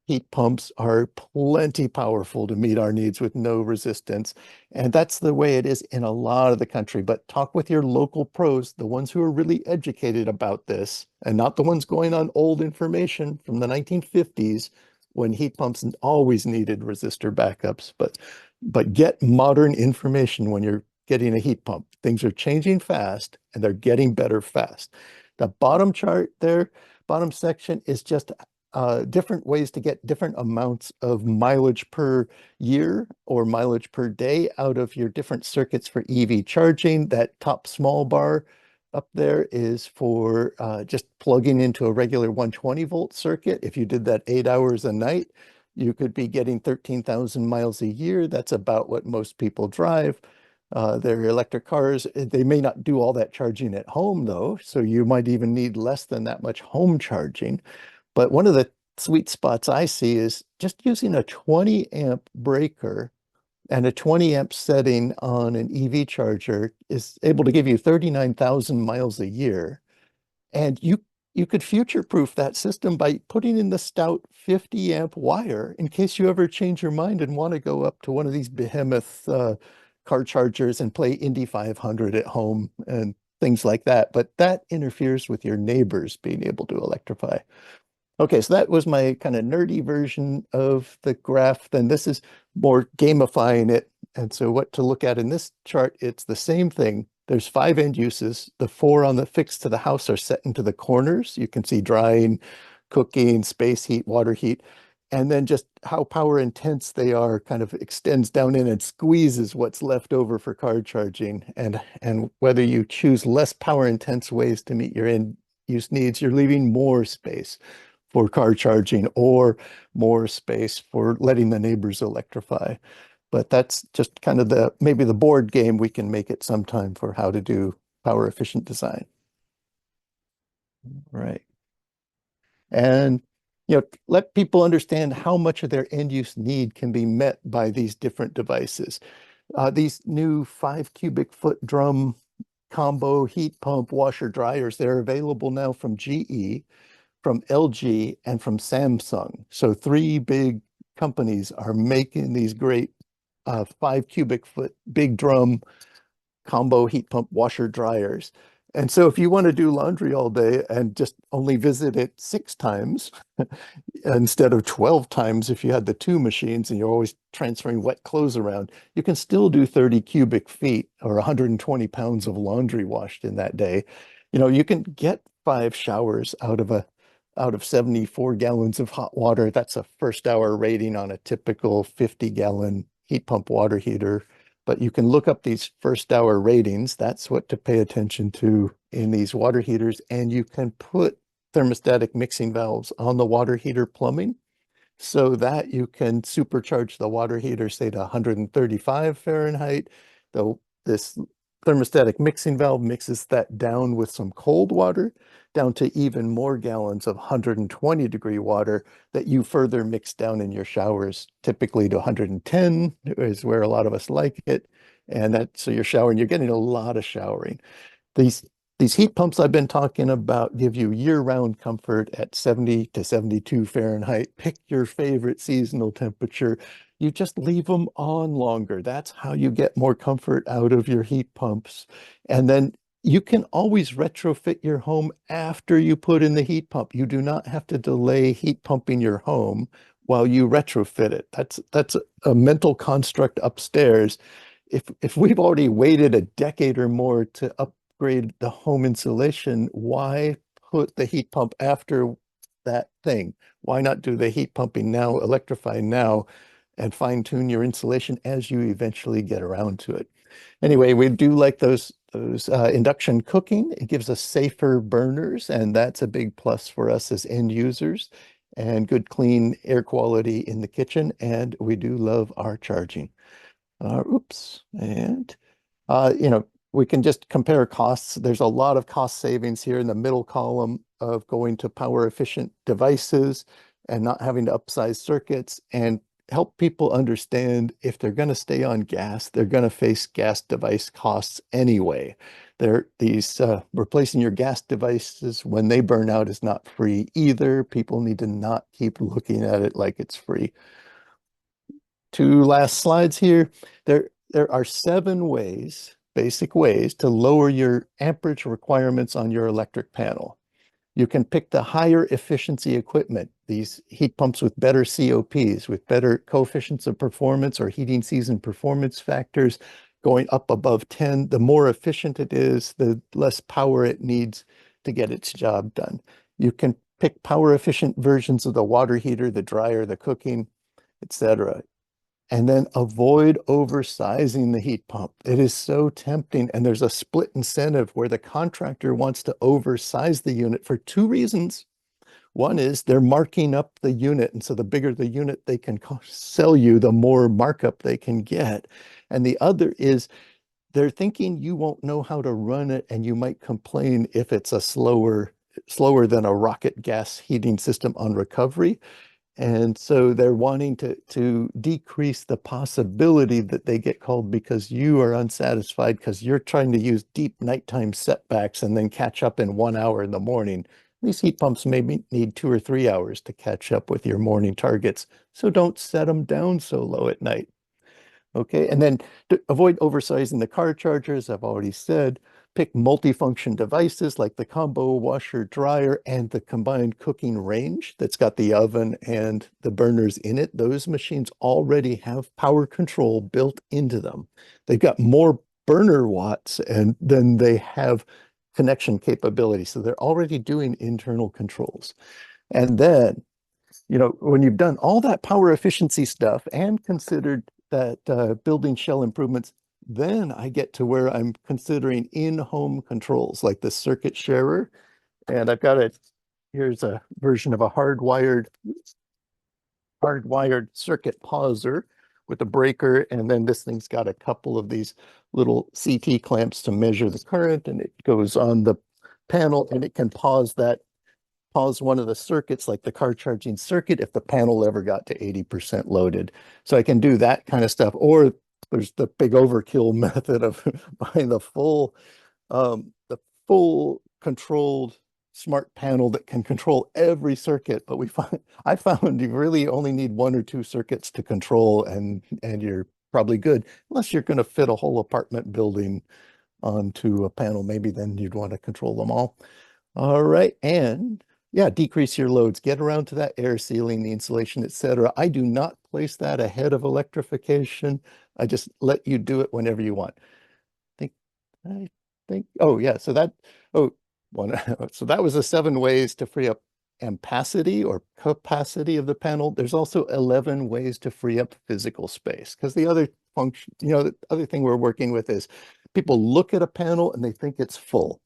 heat pumps are plenty powerful to meet our needs with no resistance. And that's the way it is in a lot of the country. But talk with your local pros, the ones who are really educated about this, and not the ones going on old information from the 1950s when heat pumps always needed resistor backups. But get modern information when you're getting a heat pump. Things are changing fast and they're getting better fast. The bottom chart there, bottom section, is just different ways to get different amounts of mileage per year or mileage per day out of your different circuits for EV charging. That top small bar up there is for just plugging into a regular 120-volt circuit. If you did that 8 hours a night, you could be getting 13,000 miles a year. That's about what most people drive. Their electric cars, they may not do all that charging at home though, so you might even need less than that much home charging. But one of the sweet spots I see is just using a 20 amp breaker and a 20 amp setting on an EV charger is able to give you 39,000 miles a year. And you could future-proof that system by putting in the stout 50 amp wire in case you ever change your mind and want to go up to one of these behemoth car chargers and play Indy 500 at home and things like that. But that interferes with your neighbors being able to electrify. Okay, so that was my kind of nerdy version of the graph. Then this is more gamifying it. And so what to look at in this chart, it's the same thing. There's 5 end uses. The 4 on the fixed to the house are set into the corners. You can see drying, cooking, space heat, water heat. And then just how power intense they are kind of extends down in and squeezes what's left over for car charging. And whether you choose less power intense ways to meet your end use needs, you're leaving more space for car charging or more space for letting the neighbors electrify. But that's just kind of maybe the board game we can make it sometime for how to do power efficient design. Right. And let people understand how much of their end use need can be met by these different devices. These new 5 cubic foot drum combo heat pump washer dryers, they're available now from GE, from LG, and from Samsung. So 3 big companies are making these great 5 cubic foot big drum combo heat pump washer dryers. And so if you want to do laundry all day and just only visit it 6 times instead of 12 times if you had the 2 machines and you're always transferring wet clothes around, you can still do 30 cubic feet or 120 pounds of laundry washed in that day. You can get 5 showers out of 74 gallons of hot water. That's a first hour rating on a typical 50-gallon heat pump water heater. But you can look up these first hour ratings. That's what to pay attention to in these water heaters. And you can put thermostatic mixing valves on the water heater plumbing so that you can supercharge the water heater, say to 135 Fahrenheit. This thermostatic mixing valve mixes that down with some cold water down to even more gallons of 120-degree water that you further mix down in your showers, typically to 110 is where a lot of us like it. And so you're showering, you're getting a lot of showering. These heat pumps I've been talking about give you year-round comfort at 70 to 72 Fahrenheit. Pick your favorite seasonal temperature. You just leave them on longer. That's how you get more comfort out of your heat pumps. And then you can always retrofit your home after you put in the heat pump. You do not have to delay heat pumping your home while you retrofit it. That's a mental construct upstairs. If we've already waited a decade or more to upgrade the home insulation, why put the heat pump after that thing? Why not do the heat pumping now, electrify now, and fine tune your insulation as you eventually get around to it? Anyway, we do like those induction cooking. It gives us safer burners, and that's a big plus for us as end users, and good clean air quality in the kitchen. And we do love our charging. Oops. And, we can just compare costs. There's a lot of cost savings here in the middle column of going to power efficient devices and not having to upsize circuits, and help people understand if they're going to stay on gas, they're going to face gas device costs anyway. Replacing your gas devices when they burn out is not free either. People need to not keep looking at it like it's free. 2 last slides here. There are 7 basic ways to lower your amperage requirements on your electric panel. You can pick the higher efficiency equipment, these heat pumps with better COPs, with better coefficients of performance or heating season performance factors going up above 10. The more efficient it is, the less power it needs to get its job done. You can pick power efficient versions of the water heater, the dryer, the cooking, etc. And then avoid oversizing the heat pump. It is so tempting. And there's a split incentive where the contractor wants to oversize the unit for two reasons. One is they're marking up the unit. And so the bigger the unit they can sell you, the more markup they can get. And the other is they're thinking you won't know how to run it and you might complain if it's a slower than a rocket gas heating system on recovery. And so they're wanting to decrease the possibility that they get called because you are unsatisfied because you're trying to use deep nighttime setbacks and then catch up in 1 hour in the morning. These heat pumps maybe need 2 or 3 hours to catch up with your morning targets. So don't set them down so low at night. Okay, and then to avoid oversizing the car chargers, I've already said, pick multifunction devices like the combo washer dryer and the combined cooking range that's got the oven and the burners in it. Those machines already have power control built into them. They've got more burner watts and then they have connection capability. So they're already doing internal controls. And then, when you've done all that power efficiency stuff and considered that building shell improvements, then I get to where I'm considering in-home controls like the circuit sharer. And here's a version of a hardwired circuit pauser with a breaker. And then this thing's got a couple of these little CT clamps to measure the current, and it goes on the panel and it can pause one of the circuits like the car charging circuit if the panel ever got to 80% loaded. So I can do that kind of stuff. Or there's the big overkill method of buying the full controlled smart panel that can control every circuit. But I found you really only need 1 or 2 circuits to control and you're probably good, unless you're going to fit a whole apartment building onto a panel. Maybe then you'd want to control them all. All right. And yeah, decrease your loads, get around to that air sealing, the insulation, etc. I do not place that ahead of electrification. I just let you do it whenever you want. I think, oh yeah, so that was the 7 ways to free up ampacity or capacity of the panel. There's also 11 ways to free up physical space, because the other function, the other thing we're working with is people look at a panel and they think it's full.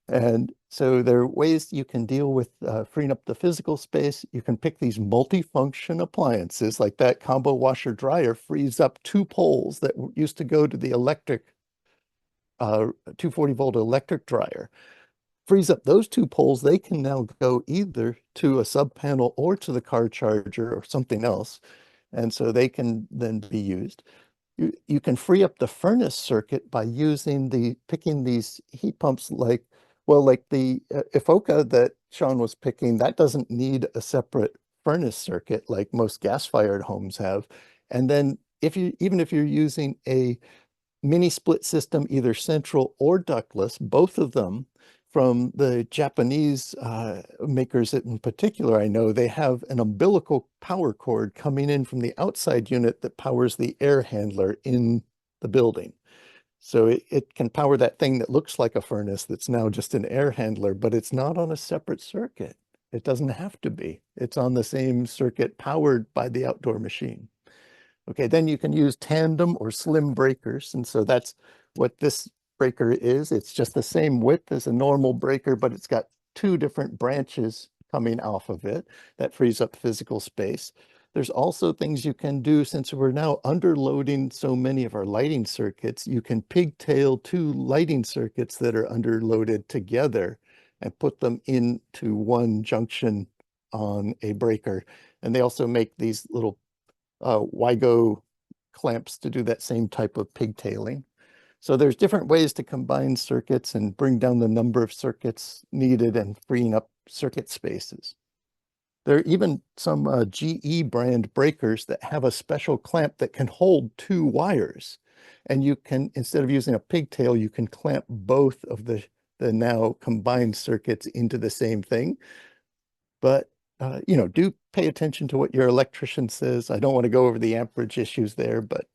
And so there are ways you can deal with freeing up the physical space. You can pick these multifunction appliances like that combo washer dryer frees up 2 poles that used to go to the electric 240 volt electric dryer. Frees up those 2 poles. They can now go either to a sub panel or to the car charger or something else. And so they can then be used. You can free up the furnace circuit by picking these heat pumps like the Efoca that Sean was picking. That doesn't need a separate furnace circuit like most gas-fired homes have. And then even if you're using a mini split system, either central or ductless, both of them from the Japanese makers in particular, I know they have an umbilical power cord coming in from the outside unit that powers the air handler in the building. So it can power that thing that looks like a furnace that's now just an air handler, but it's not on a separate circuit. It doesn't have to be. It's on the same circuit powered by the outdoor machine. Okay, then you can use tandem or slim breakers. And so that's what this breaker is. It's just the same width as a normal breaker, but it's got 2 different branches coming off of it. That frees up physical space. There's also things you can do, since we're now underloading so many of our lighting circuits. You can pigtail 2 lighting circuits that are underloaded together and put them into one junction on a breaker. And they also make these little WIGO clamps to do that same type of pigtailing. So there's different ways to combine circuits and bring down the number of circuits needed and freeing up circuit spaces. There are even some GE brand breakers that have a special clamp that can hold 2 wires. And you can, instead of using a pigtail, you can clamp both of the now combined circuits into the same thing. But do pay attention to what your electrician says. I don't want to go over the amperage issues there, but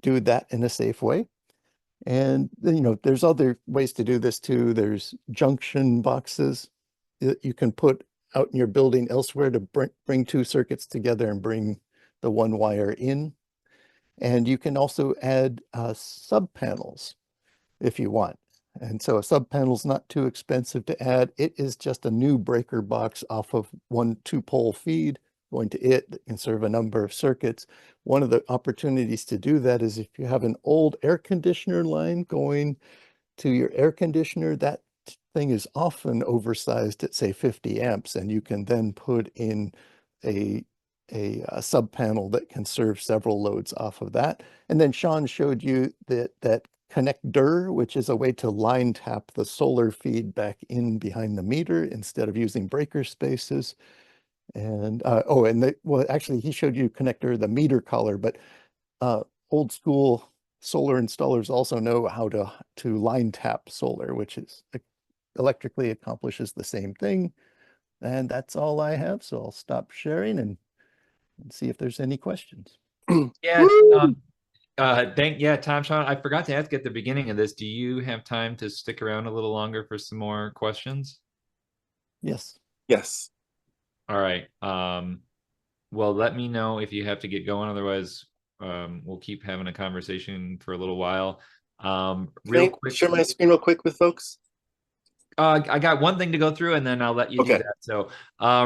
do that in a safe way. And there's other ways to do this too. There's junction boxes that you can put out in your building elsewhere to bring 2 circuits together and bring the 1 wire in. And you can also add sub panels if you want. And so a sub panel is not too expensive to add. It is just a new breaker box off of one 2-pole feed going to it that can serve a number of circuits. One of the opportunities to do that is if you have an old air conditioner line going to your air conditioner, that thing is often oversized at say 50 amps, and you can then put in a sub panel that can serve several loads off of that. And then Sean showed you that connector, which is a way to line tap the solar feed back in behind the meter instead of using breaker spaces. And well, actually, he showed you connector, the meter collar, but old school solar installers also know how to line tap solar, which is electrically accomplishes the same thing. And that's all I have. So I'll stop sharing and see if there's any questions. Yeah. Tom, Sean, I forgot to ask at the beginning of this, do you have time to stick around a little longer for some more questions? Yes. Yes. All right. Well, let me know if you have to get going. Otherwise, we'll keep having a conversation for a little while. Real quick. Share my screen real quick with folks. I got one thing to go through and then I'll let you do that. So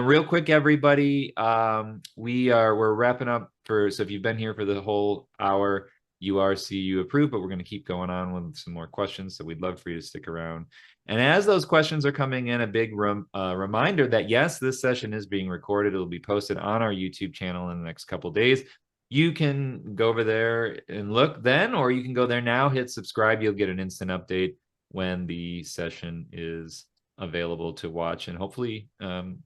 real quick, everybody, we're wrapping up so if you've been here for the whole hour, you are CEU approved, but we're going to keep going on with some more questions. So we'd love for you to stick around. And as those questions are coming in, a big reminder that yes, this session is being recorded. It'll be posted on our YouTube channel in the next couple of days. You can go over there and look then, or you can go there now, hit subscribe. You'll get an instant update when the session is available to watch, and hopefully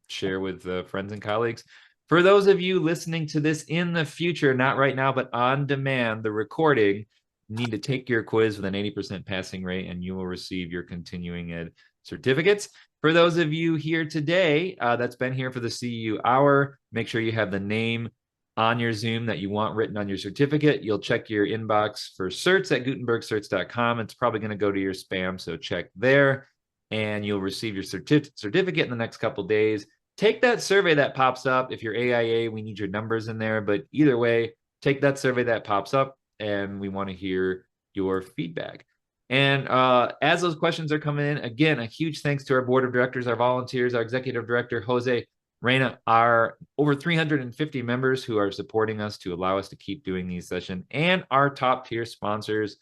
share with friends and colleagues. For those of you listening to this in the future, not right now, but on demand, the recording, you need to take your quiz with an 80% passing rate and you will receive your continuing ed certificates. For those of you here today that's been here for the CEU hour, make sure you have the name on your Zoom that you want written on your certificate. You'll check your inbox for certs at gutenbergcerts.com. It's probably going to go to your spam, so check there, and you'll receive your certificate in the next couple of days. Take that survey that pops up. If you're AIA, we need your numbers in there, but either way, take that survey that pops up, and we want to hear your feedback. And as those questions are coming in, again, a huge thanks to our board of directors, our volunteers, our executive director, Jose, Reina, our over 350 members who are supporting us to allow us to keep doing these sessions, and our top tier sponsors,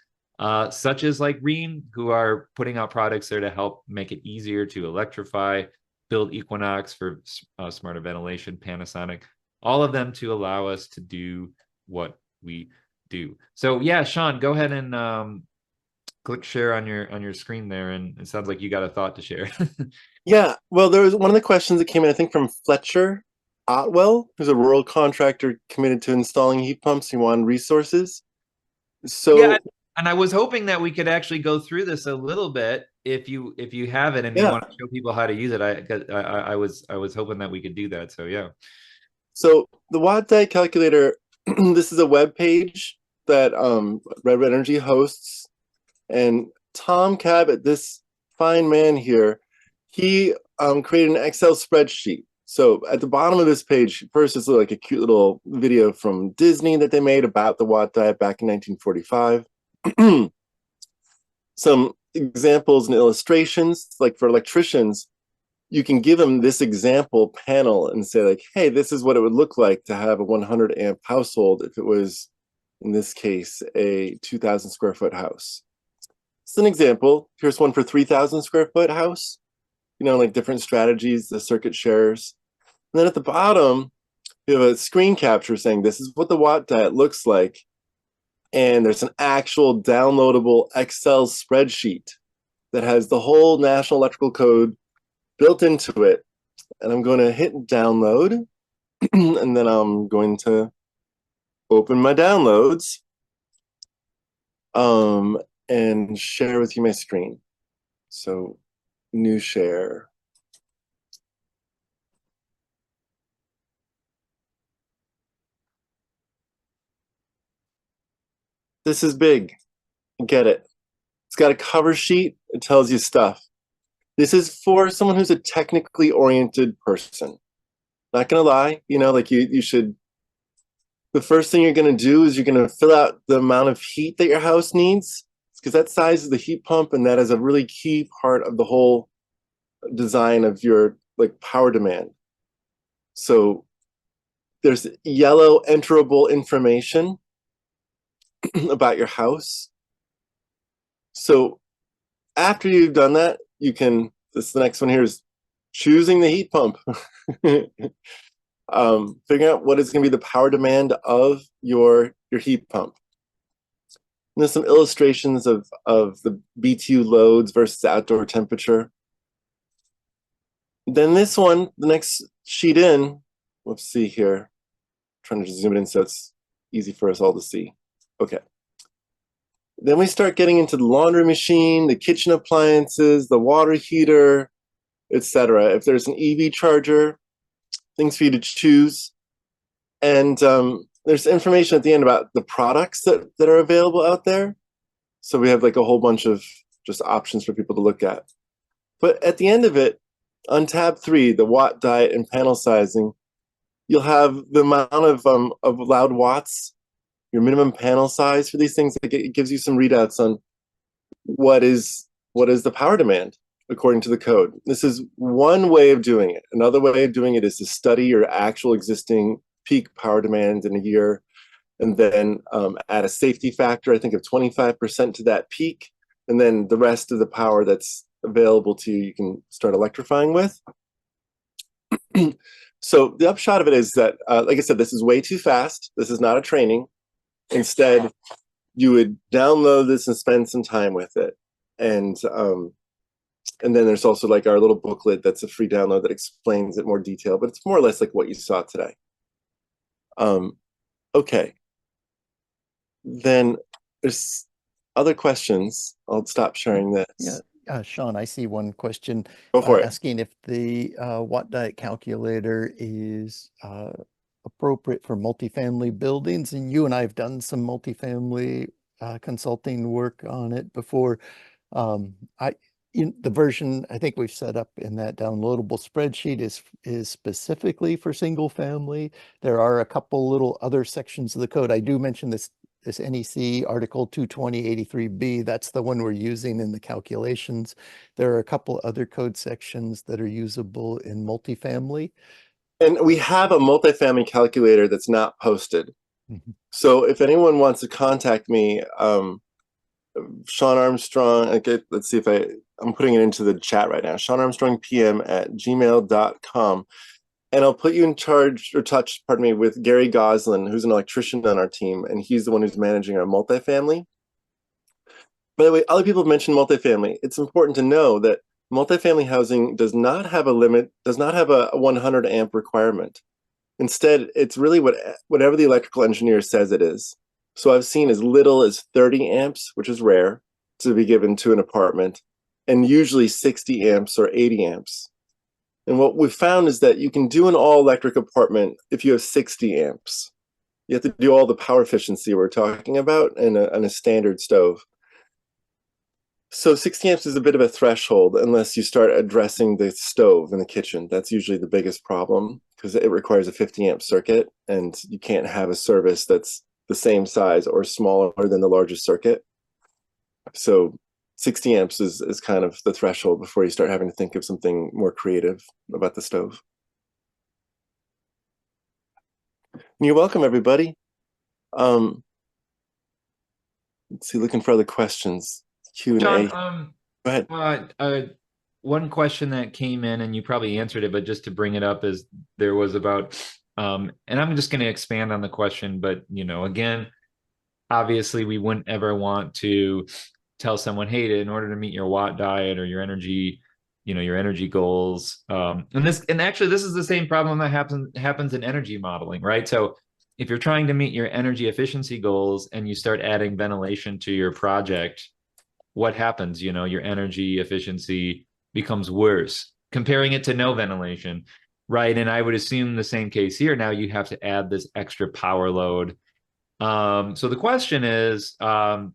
such as like Rheem, who are putting out products there to help make it easier to electrify, build Equinox for smarter ventilation, Panasonic, all of them to allow us to do what we do. So yeah, Sean, go ahead and click share on your screen there, and it sounds like you got a thought to share. Yeah, well, there was one of the questions that came in, I think, from Fletcher Otwell, who's a rural contractor committed to installing heat pumps. He wanted resources. So yeah, and I was hoping that we could actually go through this a little bit if you have it and you want to show people how to use it. I was hoping that we could do that. So yeah. So the watt die calculator, this is a web page that Red Energy hosts, and Tom Cabot, this fine man here, he created an Excel spreadsheet. So at the bottom of this page, first it's like a cute little video from Disney that they made about the watt die back in 1945. Some examples and illustrations, like for electricians, you can give them this example panel and say like, hey, this is what it would look like to have a 100 amp household if it was, in this case, a 2,000 square foot house. It's an example. Here's one for 3,000 square foot house. You know, like different strategies, the circuit shares. And then at the bottom, you have a screen capture saying this is what the watt diet looks like. And there's an actual downloadable Excel spreadsheet that has the whole National Electrical Code built into it. And I'm going to hit download. And then I'm going to open my downloads and share with you my screen. So new share. This is big. Get it. It's got a cover sheet. It tells you stuff. This is for someone who's a technically oriented person. Not gonna lie, you know, like you should the first thing you're going to do is you're going to fill out the amount of heat that your house needs, because that size is the heat pump, and that is a really key part of the whole design of your like power demand. So there's yellow enterable information about your house. So after you've done that, you can, the next one here is choosing the heat pump. Figuring out what is going to be the power demand of your heat pump. And there's some illustrations of the BTU loads versus outdoor temperature. Then this one, the next sheet in, let's see here. I'm trying to just zoom it in so it's easy for us all to see. Okay. Then we start getting into the laundry machine, the kitchen appliances, the water heater, etc. If there's an EV charger, things for you to choose. And there's information at the end about the products that are available out there. So we have like a whole bunch of just options for people to look at. But at the end of it, on tab 3, the watt diet and panel sizing, you'll have the amount of allowed watts, your minimum panel size for these things. It gives you some readouts on what is the power demand according to the code. This is one way of doing it. Another way of doing it is to study your actual existing peak power demand in a year, and then add a safety factor, I think of 25% to that peak, and then the rest of the power that's available to you, you can start electrifying with. So the upshot of it is that, like I said, this is way too fast. This is not a training. Instead, you would download this and spend some time with it. And then there's also like our little booklet that's a free download that explains it more detail, but it's more or less like what you saw today. Okay. Then there's other questions. I'll stop sharing this. Yeah, Sean, I see one question asking if the watt diet calculator is appropriate for multifamily buildings. And you and I have done some multifamily consulting work on it before. The version I think we've set up in that downloadable spreadsheet is specifically for single family. There are a couple little other sections of the code. I do mention this NEC Article 22083B. That's the one we're using in the calculations. There are a couple other code sections that are usable in multifamily. And we have a multifamily calculator that's not posted. Mm-hmm. So if anyone wants to contact me, Sean Armstrong, okay, let's see if I'm putting it into the chat right now, seanarmstrongpm@gmail.com. And I'll put you in touch, with Gary Goslin, who's an electrician on our team, and he's the one who's managing our multifamily. By the way, other people have mentioned multifamily. It's important to know that multifamily housing does not have a limit, does not have a 100 amp requirement. Instead, it's really whatever the electrical engineer says it is. So I've seen as little as 30 amps, which is rare, to be given to an apartment, and usually 60 amps or 80 amps. And what we've found is that you can do an all-electric apartment if you have 60 amps. You have to do all the power efficiency we're talking about in a standard stove. So 60 amps is a bit of a threshold unless you start addressing the stove in the kitchen. That's usually the biggest problem because it requires a 50 amp circuit, and you can't have a service that's the same size or smaller than the largest circuit. So 60 amps is kind of the threshold before you start having to think of something more creative about the stove. And you're welcome, everybody. Let's see, looking for other questions. Q&A. John, go ahead. One question that came in, and you probably answered it, but just to bring it up, is there was about, and I'm just going to expand on the question, but, again, obviously we wouldn't ever want to tell someone, hey, in order to meet your watt diet or your energy, your energy goals. And actually this is the same problem that happens in energy modeling, right? So if you're trying to meet your energy efficiency goals and you start adding ventilation to your project, what happens? Your energy efficiency becomes worse. Comparing it to no ventilation, right? And I would assume the same case here. Now you have to add this extra power load. So the question is, are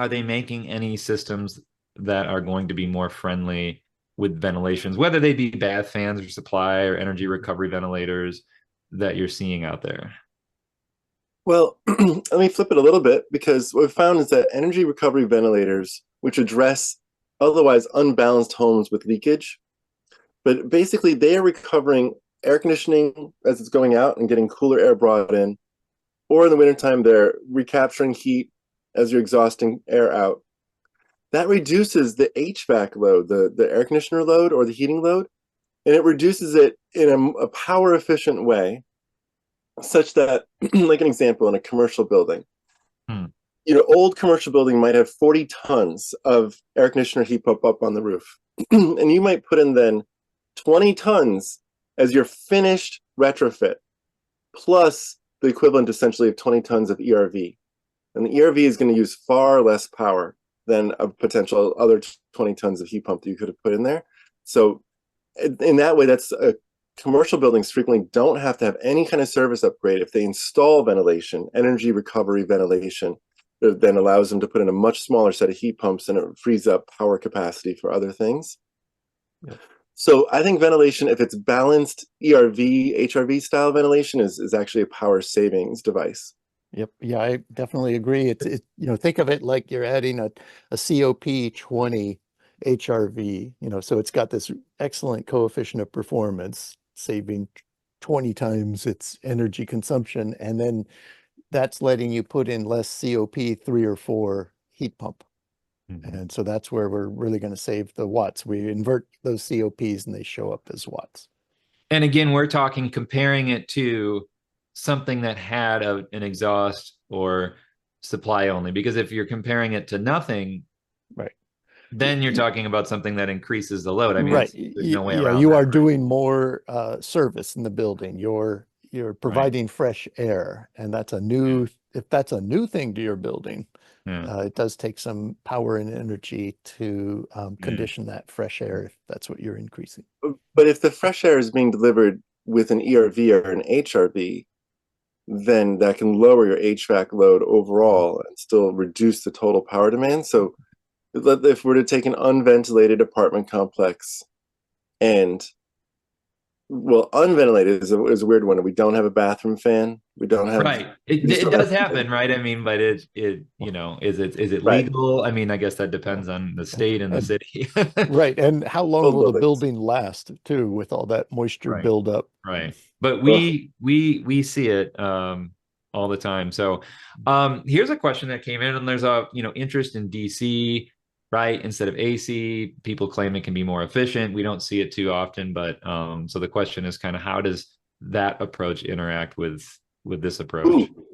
they making any systems that are going to be more friendly with ventilations, whether they be bath fans or supply or energy recovery ventilators that you're seeing out there? Well, let me flip it a little bit, because what we've found is that energy recovery ventilators, which address otherwise unbalanced homes with leakage, but basically they are recovering air conditioning as it's going out and getting cooler air brought in, or in the wintertime, they're recapturing heat as you're exhausting air out. That reduces the HVAC load, the air conditioner load or the heating load, and it reduces it in a power efficient way, such that, like an example, in a commercial building, Hmm. old commercial building might have 40 tons of air conditioner heat pump up on the roof. And you might put in then 20 tons as your finished retrofit, plus the equivalent essentially of 20 tons of ERV. And the ERV is going to use far less power than a potential other 20 tons of heat pump that you could have put in there. So in that way, that's commercial buildings frequently don't have to have any kind of service upgrade if they install ventilation, energy recovery ventilation, that then allows them to put in a much smaller set of heat pumps, and it frees up power capacity for other things. Yep. So I think ventilation, if it's balanced ERV, HRV style ventilation, is actually a power savings device. Yep. Yeah, I definitely agree. Think of it like you're adding a COP20 HRV, so it's got this excellent coefficient of performance, saving 20 times its energy consumption. And then that's letting you put in less COP3 or 4 heat pump. Mhm. And so that's where we're really going to save the watts. We invert those COPs and they show up as watts. And again, we're talking comparing it to something that had an exhaust or supply only, because if you're comparing it to nothing, Right. then you're talking about something that increases the load. I mean, Right. there's no way Yeah, around you that, are right? doing more service in the building. You're Right. providing fresh air, and that's if that's a new thing to your building, Yeah. it does take some power and energy to Yeah. condition that fresh air if that's what you're increasing. But if the fresh air is being delivered with an ERV or an HRV, then that can lower your HVAC load overall and still reduce the total power demand. So if we're to take an unventilated apartment complex, and well, unventilated is a weird one. We don't have a bathroom fan. We don't have. Right. It does happen, right? I mean, but is it Right. legal? I mean, I guess that Yeah. depends on the Yeah. state and the city. Right. And how long Old will the buildings. building last too, with all that moisture Right. buildup? Right. But Ugh. we see it all the time. So here's a question that came in, and there's a interest in DC, right? Instead of AC. People claim it can be more efficient. We don't see it too often, but so the question is kind of how does that approach interact with this approach? Ooh.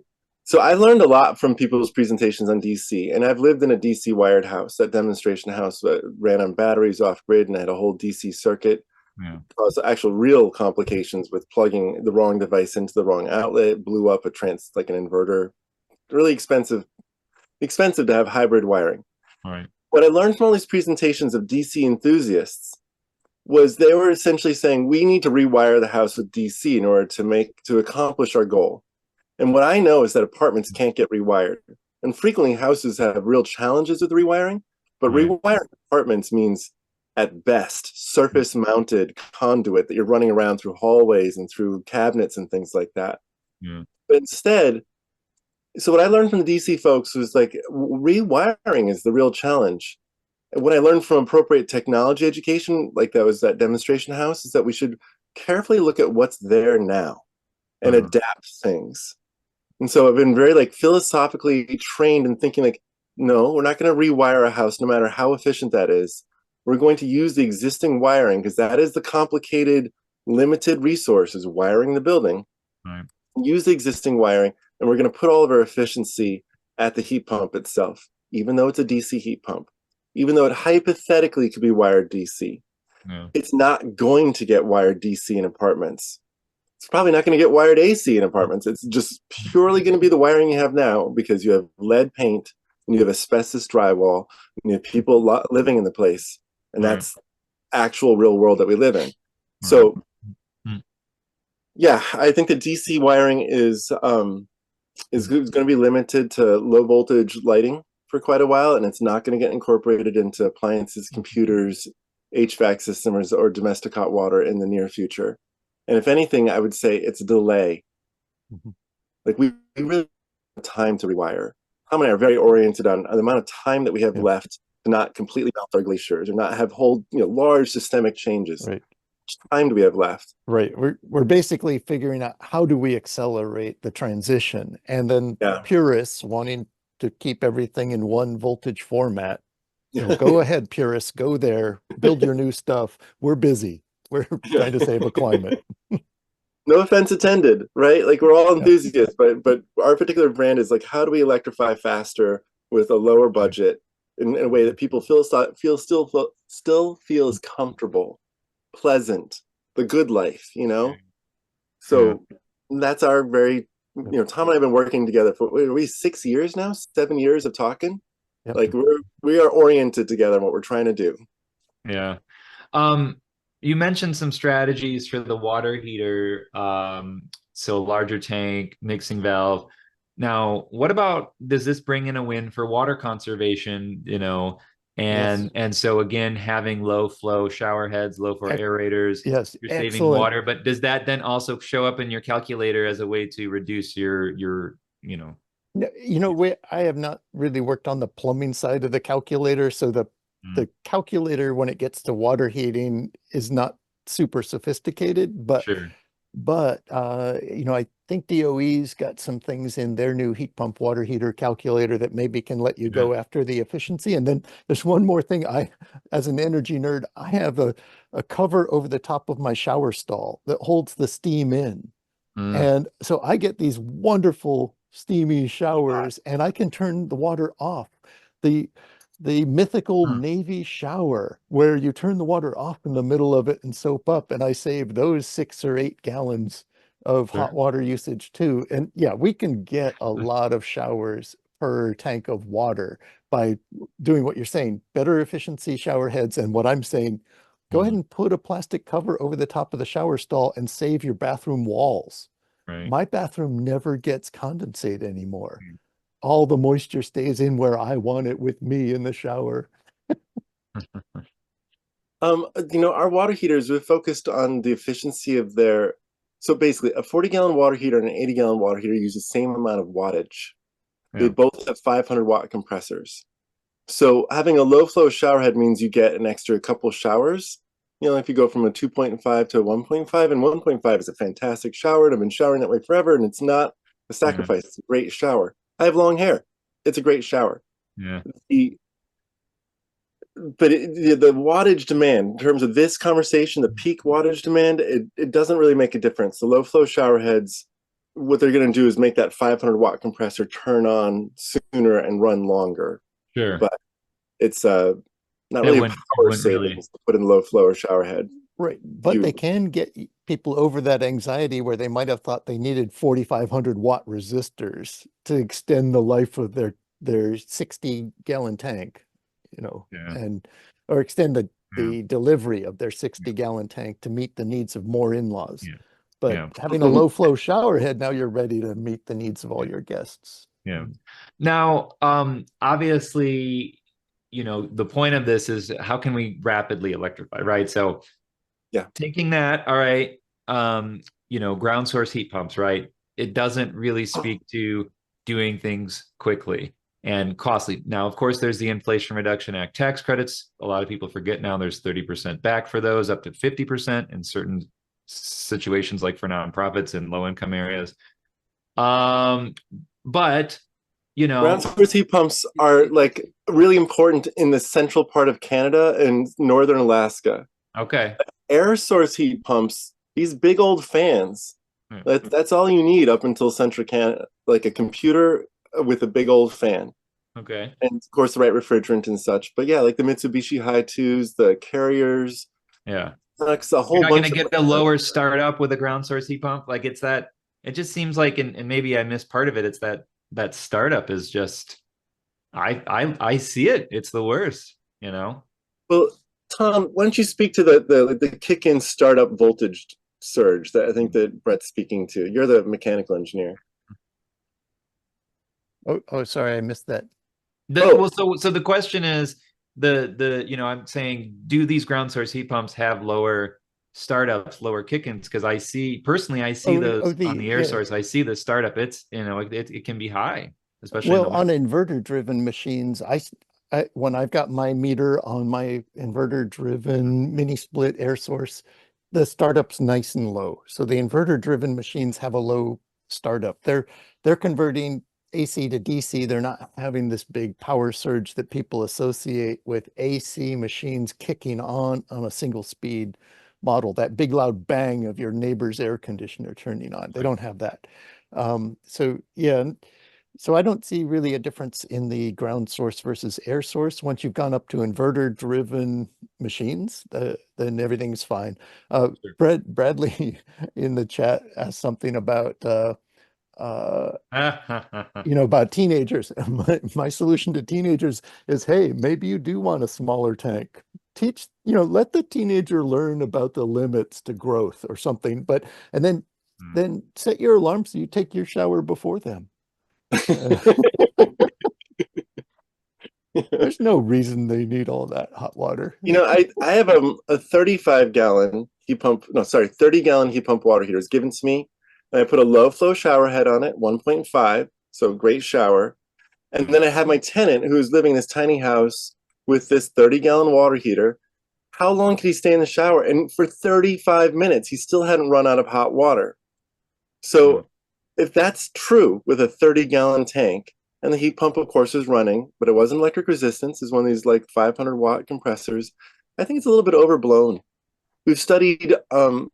So I learned a lot from people's presentations on DC, and I've lived in a DC wired house. That demonstration house that ran on batteries off grid and had a whole DC circuit. Yeah. Caused actual real complications with plugging the wrong device into the wrong outlet, blew up like an inverter. Really expensive to have hybrid wiring. All right. What I learned from all these presentations of DC enthusiasts was they were essentially saying we need to rewire the house with DC in order to accomplish our goal. And what I know is that apartments can't get rewired. And frequently houses have real challenges with rewiring, but Right. rewiring apartments means at best surface mounted conduit that you're running around through hallways and through cabinets and things like that. Yeah. But instead, so what I learned from the DC folks was like rewiring is the real challenge. And what I learned from appropriate technology education, like that was that demonstration house, is that we should carefully look at what's there now and adapt things. And so I've been very like philosophically trained in thinking like, no, we're not going to rewire a house no matter how efficient that is. We're going to use the existing wiring because that is the complicated, limited resources, wiring the building. Right. Use the existing wiring, and we're going to put all of our efficiency at the heat pump itself, even though it's a DC heat pump, even though it hypothetically could be wired DC. Yeah. It's not going to get wired DC in apartments. It's probably not going to get wired AC in apartments. It's just purely going to be the wiring you have now because you have lead paint and you have asbestos drywall and you have people living in the place. And Right. that's actual real world that we live in. Right. So yeah, I think that DC wiring is going to be limited to low voltage lighting for quite a while, and it's not going to get incorporated into appliances, computers, HVAC systems, or domestic hot water in the near future. And if anything, I would say it's a delay. Like we really time to rewire. Tom and I are very oriented on the amount of time that we have left to not completely melt our glaciers or not have whole, large systemic changes. Right. How much time do we have left? Right. We're basically figuring out how do we accelerate the transition, and then purists wanting to keep everything in one voltage format. Go ahead, purists, go there, build your new stuff. We're busy. We're trying to save a climate. No offense intended, right? Like, we're all enthusiasts, but our particular brand is like, how do we electrify faster with a lower budget in a way that people still feels comfortable, pleasant, the good life, So that's our very, Tom and I have been working together for, are we 6 years now? 7 years of talking? Yep. Like, we are oriented together in what we're trying to do. Yeah. You mentioned some strategies for the water heater, so larger tank, mixing valve. Now, what about, does this bring in a win for water conservation, and so again, having low flow shower heads, low flow aerators, yes, you're saving water, but does that then also show up in your calculator as a way to reduce your I have not really worked on the plumbing side of the calculator, so the calculator, when it gets to water heating, is not super sophisticated, but I think DOE's got some things in their new heat pump water heater calculator that maybe can let you go after the efficiency. And then there's one more thing. As an energy nerd, I have a cover over the top of my shower stall that holds the steam in. And so I get these wonderful steamy showers, and I can turn the water off. The mythical Navy shower, where you turn the water off in the middle of it and soap up, and I save those 6 or 8 gallons of hot water usage too. And we can get a lot of showers per tank of water by doing what you're saying, better efficiency shower heads. And what I'm saying, go ahead and put a plastic cover over the top of the shower stall and save your bathroom walls. My bathroom never gets condensate anymore. All the moisture stays in where I want it, with me in the shower. Our water heaters, we've focused on the efficiency of their, so basically a 40-gallon water heater and an 80-gallon water heater use the same amount of wattage. They both have 500-watt compressors. So having a low flow shower head means you get an extra couple showers. If you go from a 2.5 to a 1.5, and 1.5 is a fantastic shower, and I've been showering that way forever, and it's not a sacrifice. It's a great shower. I have long hair. It's a great shower. The wattage demand, in terms of this conversation, the peak wattage demand, it doesn't really make a difference. The low flow shower heads, what they're going to do is make that 500-watt compressor turn on sooner and run longer. But it's not really a power savings to put in low flow or shower head. Right. But they can get people over that anxiety where they might have thought they needed 4,500-watt resistors to extend the life of their 60-gallon tank, or extend the delivery of their 60-gallon tank to meet the needs of more in-laws. But having a low flow shower head, now you're ready to meet the needs of all your guests. Now, obviously, the point of this is, how can we rapidly electrify, right? So taking that, all right, ground source heat pumps, right? It doesn't really speak to doing things quickly and costly. Now, of course, there's the Inflation Reduction Act tax credits. A lot of people forget now there's 30% back for those, up to 50% in certain situations, like for nonprofits in low-income areas. But, ground source heat pumps are like really important in the central part of Canada and northern Alaska. Air source heat pumps, these big old fans, that's all you need up until central Canada, like a computer with a big old fan. And of course the right refrigerant and such. But like the Mitsubishi Hi2s, the Carriers. That's a whole You're not bunch going to get the lower startup with a ground source heat pump. Like, it's that, it just seems like, and maybe I missed part of it, it's that startup is just, I see it. It's the worst, Well, Tom, why don't you speak to the kick-in startup voltage surge that I think that Brett's speaking to? You're the mechanical engineer. Oh, sorry, I missed that. Well, so the question is, I'm saying, do these ground source heat pumps have lower startups, lower kick-ins, because I see those on the air yeah. source. I see the startup. It's, it can be high, especially in Well, the on winter. inverter-driven machines, when I've got my meter on my inverter-driven mini split air source, the startup's nice and low. So the inverter-driven machines have a low startup. They're converting AC to DC. They're not having this big power surge that people associate with AC machines kicking on a single speed model, that big loud bang of your neighbor's air conditioner turning on. They don't have that. So yeah. So I don't see really a difference in the ground source versus air source. Once you've gone up to inverter-driven machines, then everything's fine. Sure. Bradley in the chat asked something about uh, about teenagers. My solution to teenagers is, hey, maybe you do want a smaller tank. Let the teenager learn about the limits to growth or something. And then set your alarm so you take your shower before them. There's no reason they need all that hot water. I have a 35-gallon heat pump, no, sorry, 30-gallon heat pump water heater is given to me. And I put a low flow shower head on it, 1.5, so great shower. And then I have my tenant who's living in this tiny house with this 30-gallon water heater. How long could he stay in the shower? And for 35 minutes, he still hadn't run out of hot water. So if that's true with a 30-gallon tank, and the heat pump, of course, is running, but it wasn't electric resistance. It's one of these like 500-watt compressors. I think it's a little bit overblown. We've studied,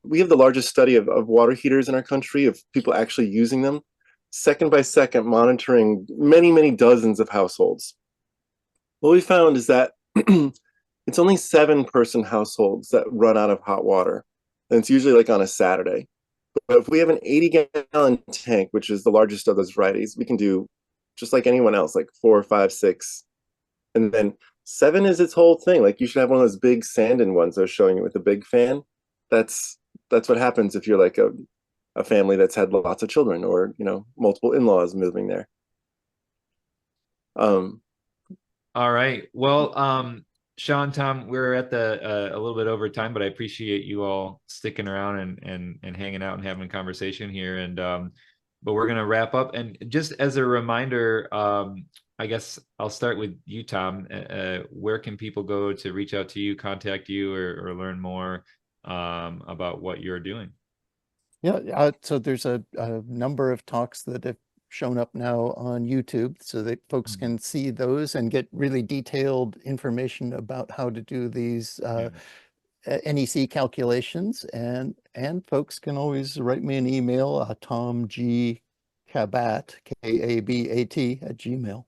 we have the largest study of water heaters in our country, of people actually using them, second by second, monitoring many, many dozens of households. What we found is that it's only 7-person households that run out of hot water. And it's usually like on a Saturday. But if we have an 80-gallon tank, which is the largest of those varieties, we can do just like anyone else, like 4, 5, 6. And then 7 is its whole thing. Like you should have one of those big Sandin ones I was showing you with a big fan. That's what happens if you're like a family that's had lots of children, or multiple in-laws moving there. All right. Well, Sean, Tom, we're at a little bit over time, but I appreciate you all sticking around and hanging out and having a conversation here. And but we're gonna wrap up. And just as a reminder, I guess I'll start with you, Tom. Where can people go to reach out to you, contact you, or learn more about what you're doing? Yeah, so there's a number of talks that have shown up now on YouTube so that folks can see those and get really detailed information about how to do these NEC calculations. And folks can always write me an email, Tom G. Kabat, Kabat @gmail.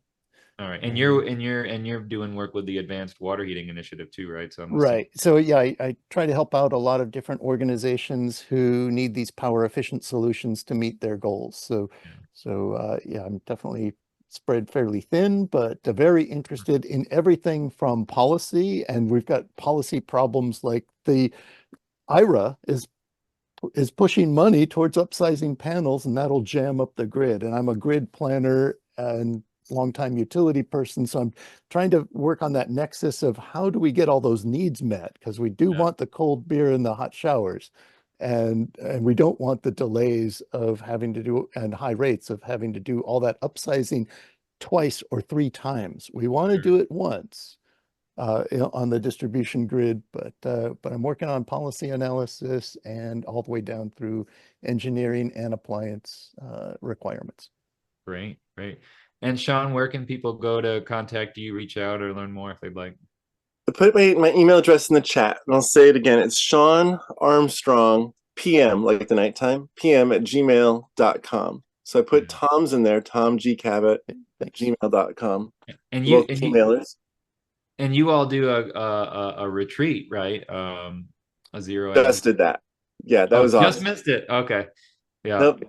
All right, and you're doing work with the Advanced Water Heating Initiative too, right? So Right. So yeah, I try to help out a lot of different organizations who need these power efficient solutions to meet their goals. So yeah, I'm definitely spread fairly thin, but very interested in everything from policy, and we've got policy problems like the IRA is pushing money towards upsizing panels, and that'll jam up the grid. And I'm a grid planner and longtime utility person, so I'm trying to work on that nexus of how do we get all those needs met, because we do want the cold beer and the hot showers, and we don't want the delays of having to do, and high rates of having to do all that upsizing twice or 3 times. We want to do it once on the distribution grid, but I'm working on policy analysis and all the way down through engineering and appliance requirements. Great. And Sean, where can people go to contact you, reach out, or learn more if they'd like? I put my email address in the chat, and I'll say it again. It's Sean Armstrong, PM, like the nighttime, PM @gmail.com. So I put Tom's in there, Tom G. Cabot at gmail.com. And you all do a retreat, right? A zero. Just did that. Yeah, that was awesome. Just missed it. Okay. Yeah. Nope.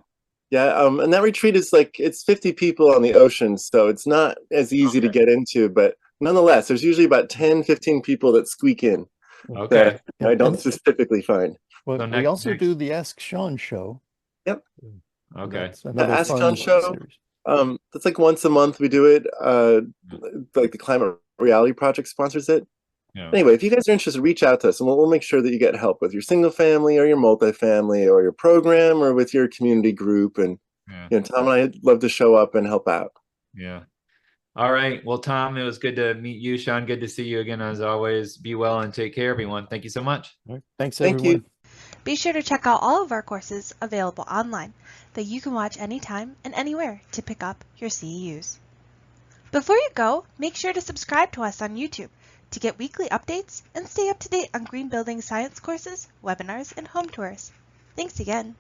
Yeah, and that retreat is like, it's 50 people on the ocean, so it's not as easy to get into, but nonetheless, there's usually about 10, 15 people that squeak in. Okay. That I don't specifically find. Well, so we also do the Ask Sean show. Yep. Okay. The Ask Sean show. That's like once a month we do it. Like the Climate Reality Project sponsors it. Yeah. Anyway, if you guys are interested, reach out to us and we'll make sure that you get help with your single family or your multifamily or your program or with your community group. And Tom and I'd love to show up and help out. Yeah. All right. Well, Tom, it was good to meet you. Sean, good to see you again as always. Be well and take care, everyone. Thank you so much. All right. Thanks, Thank everyone. you. Be sure to check out all of our courses available online that you can watch anytime and anywhere to pick up your CEUs. Before you go, make sure to subscribe to us on YouTube to get weekly updates and stay up to date on green building science courses, webinars, and home tours. Thanks again.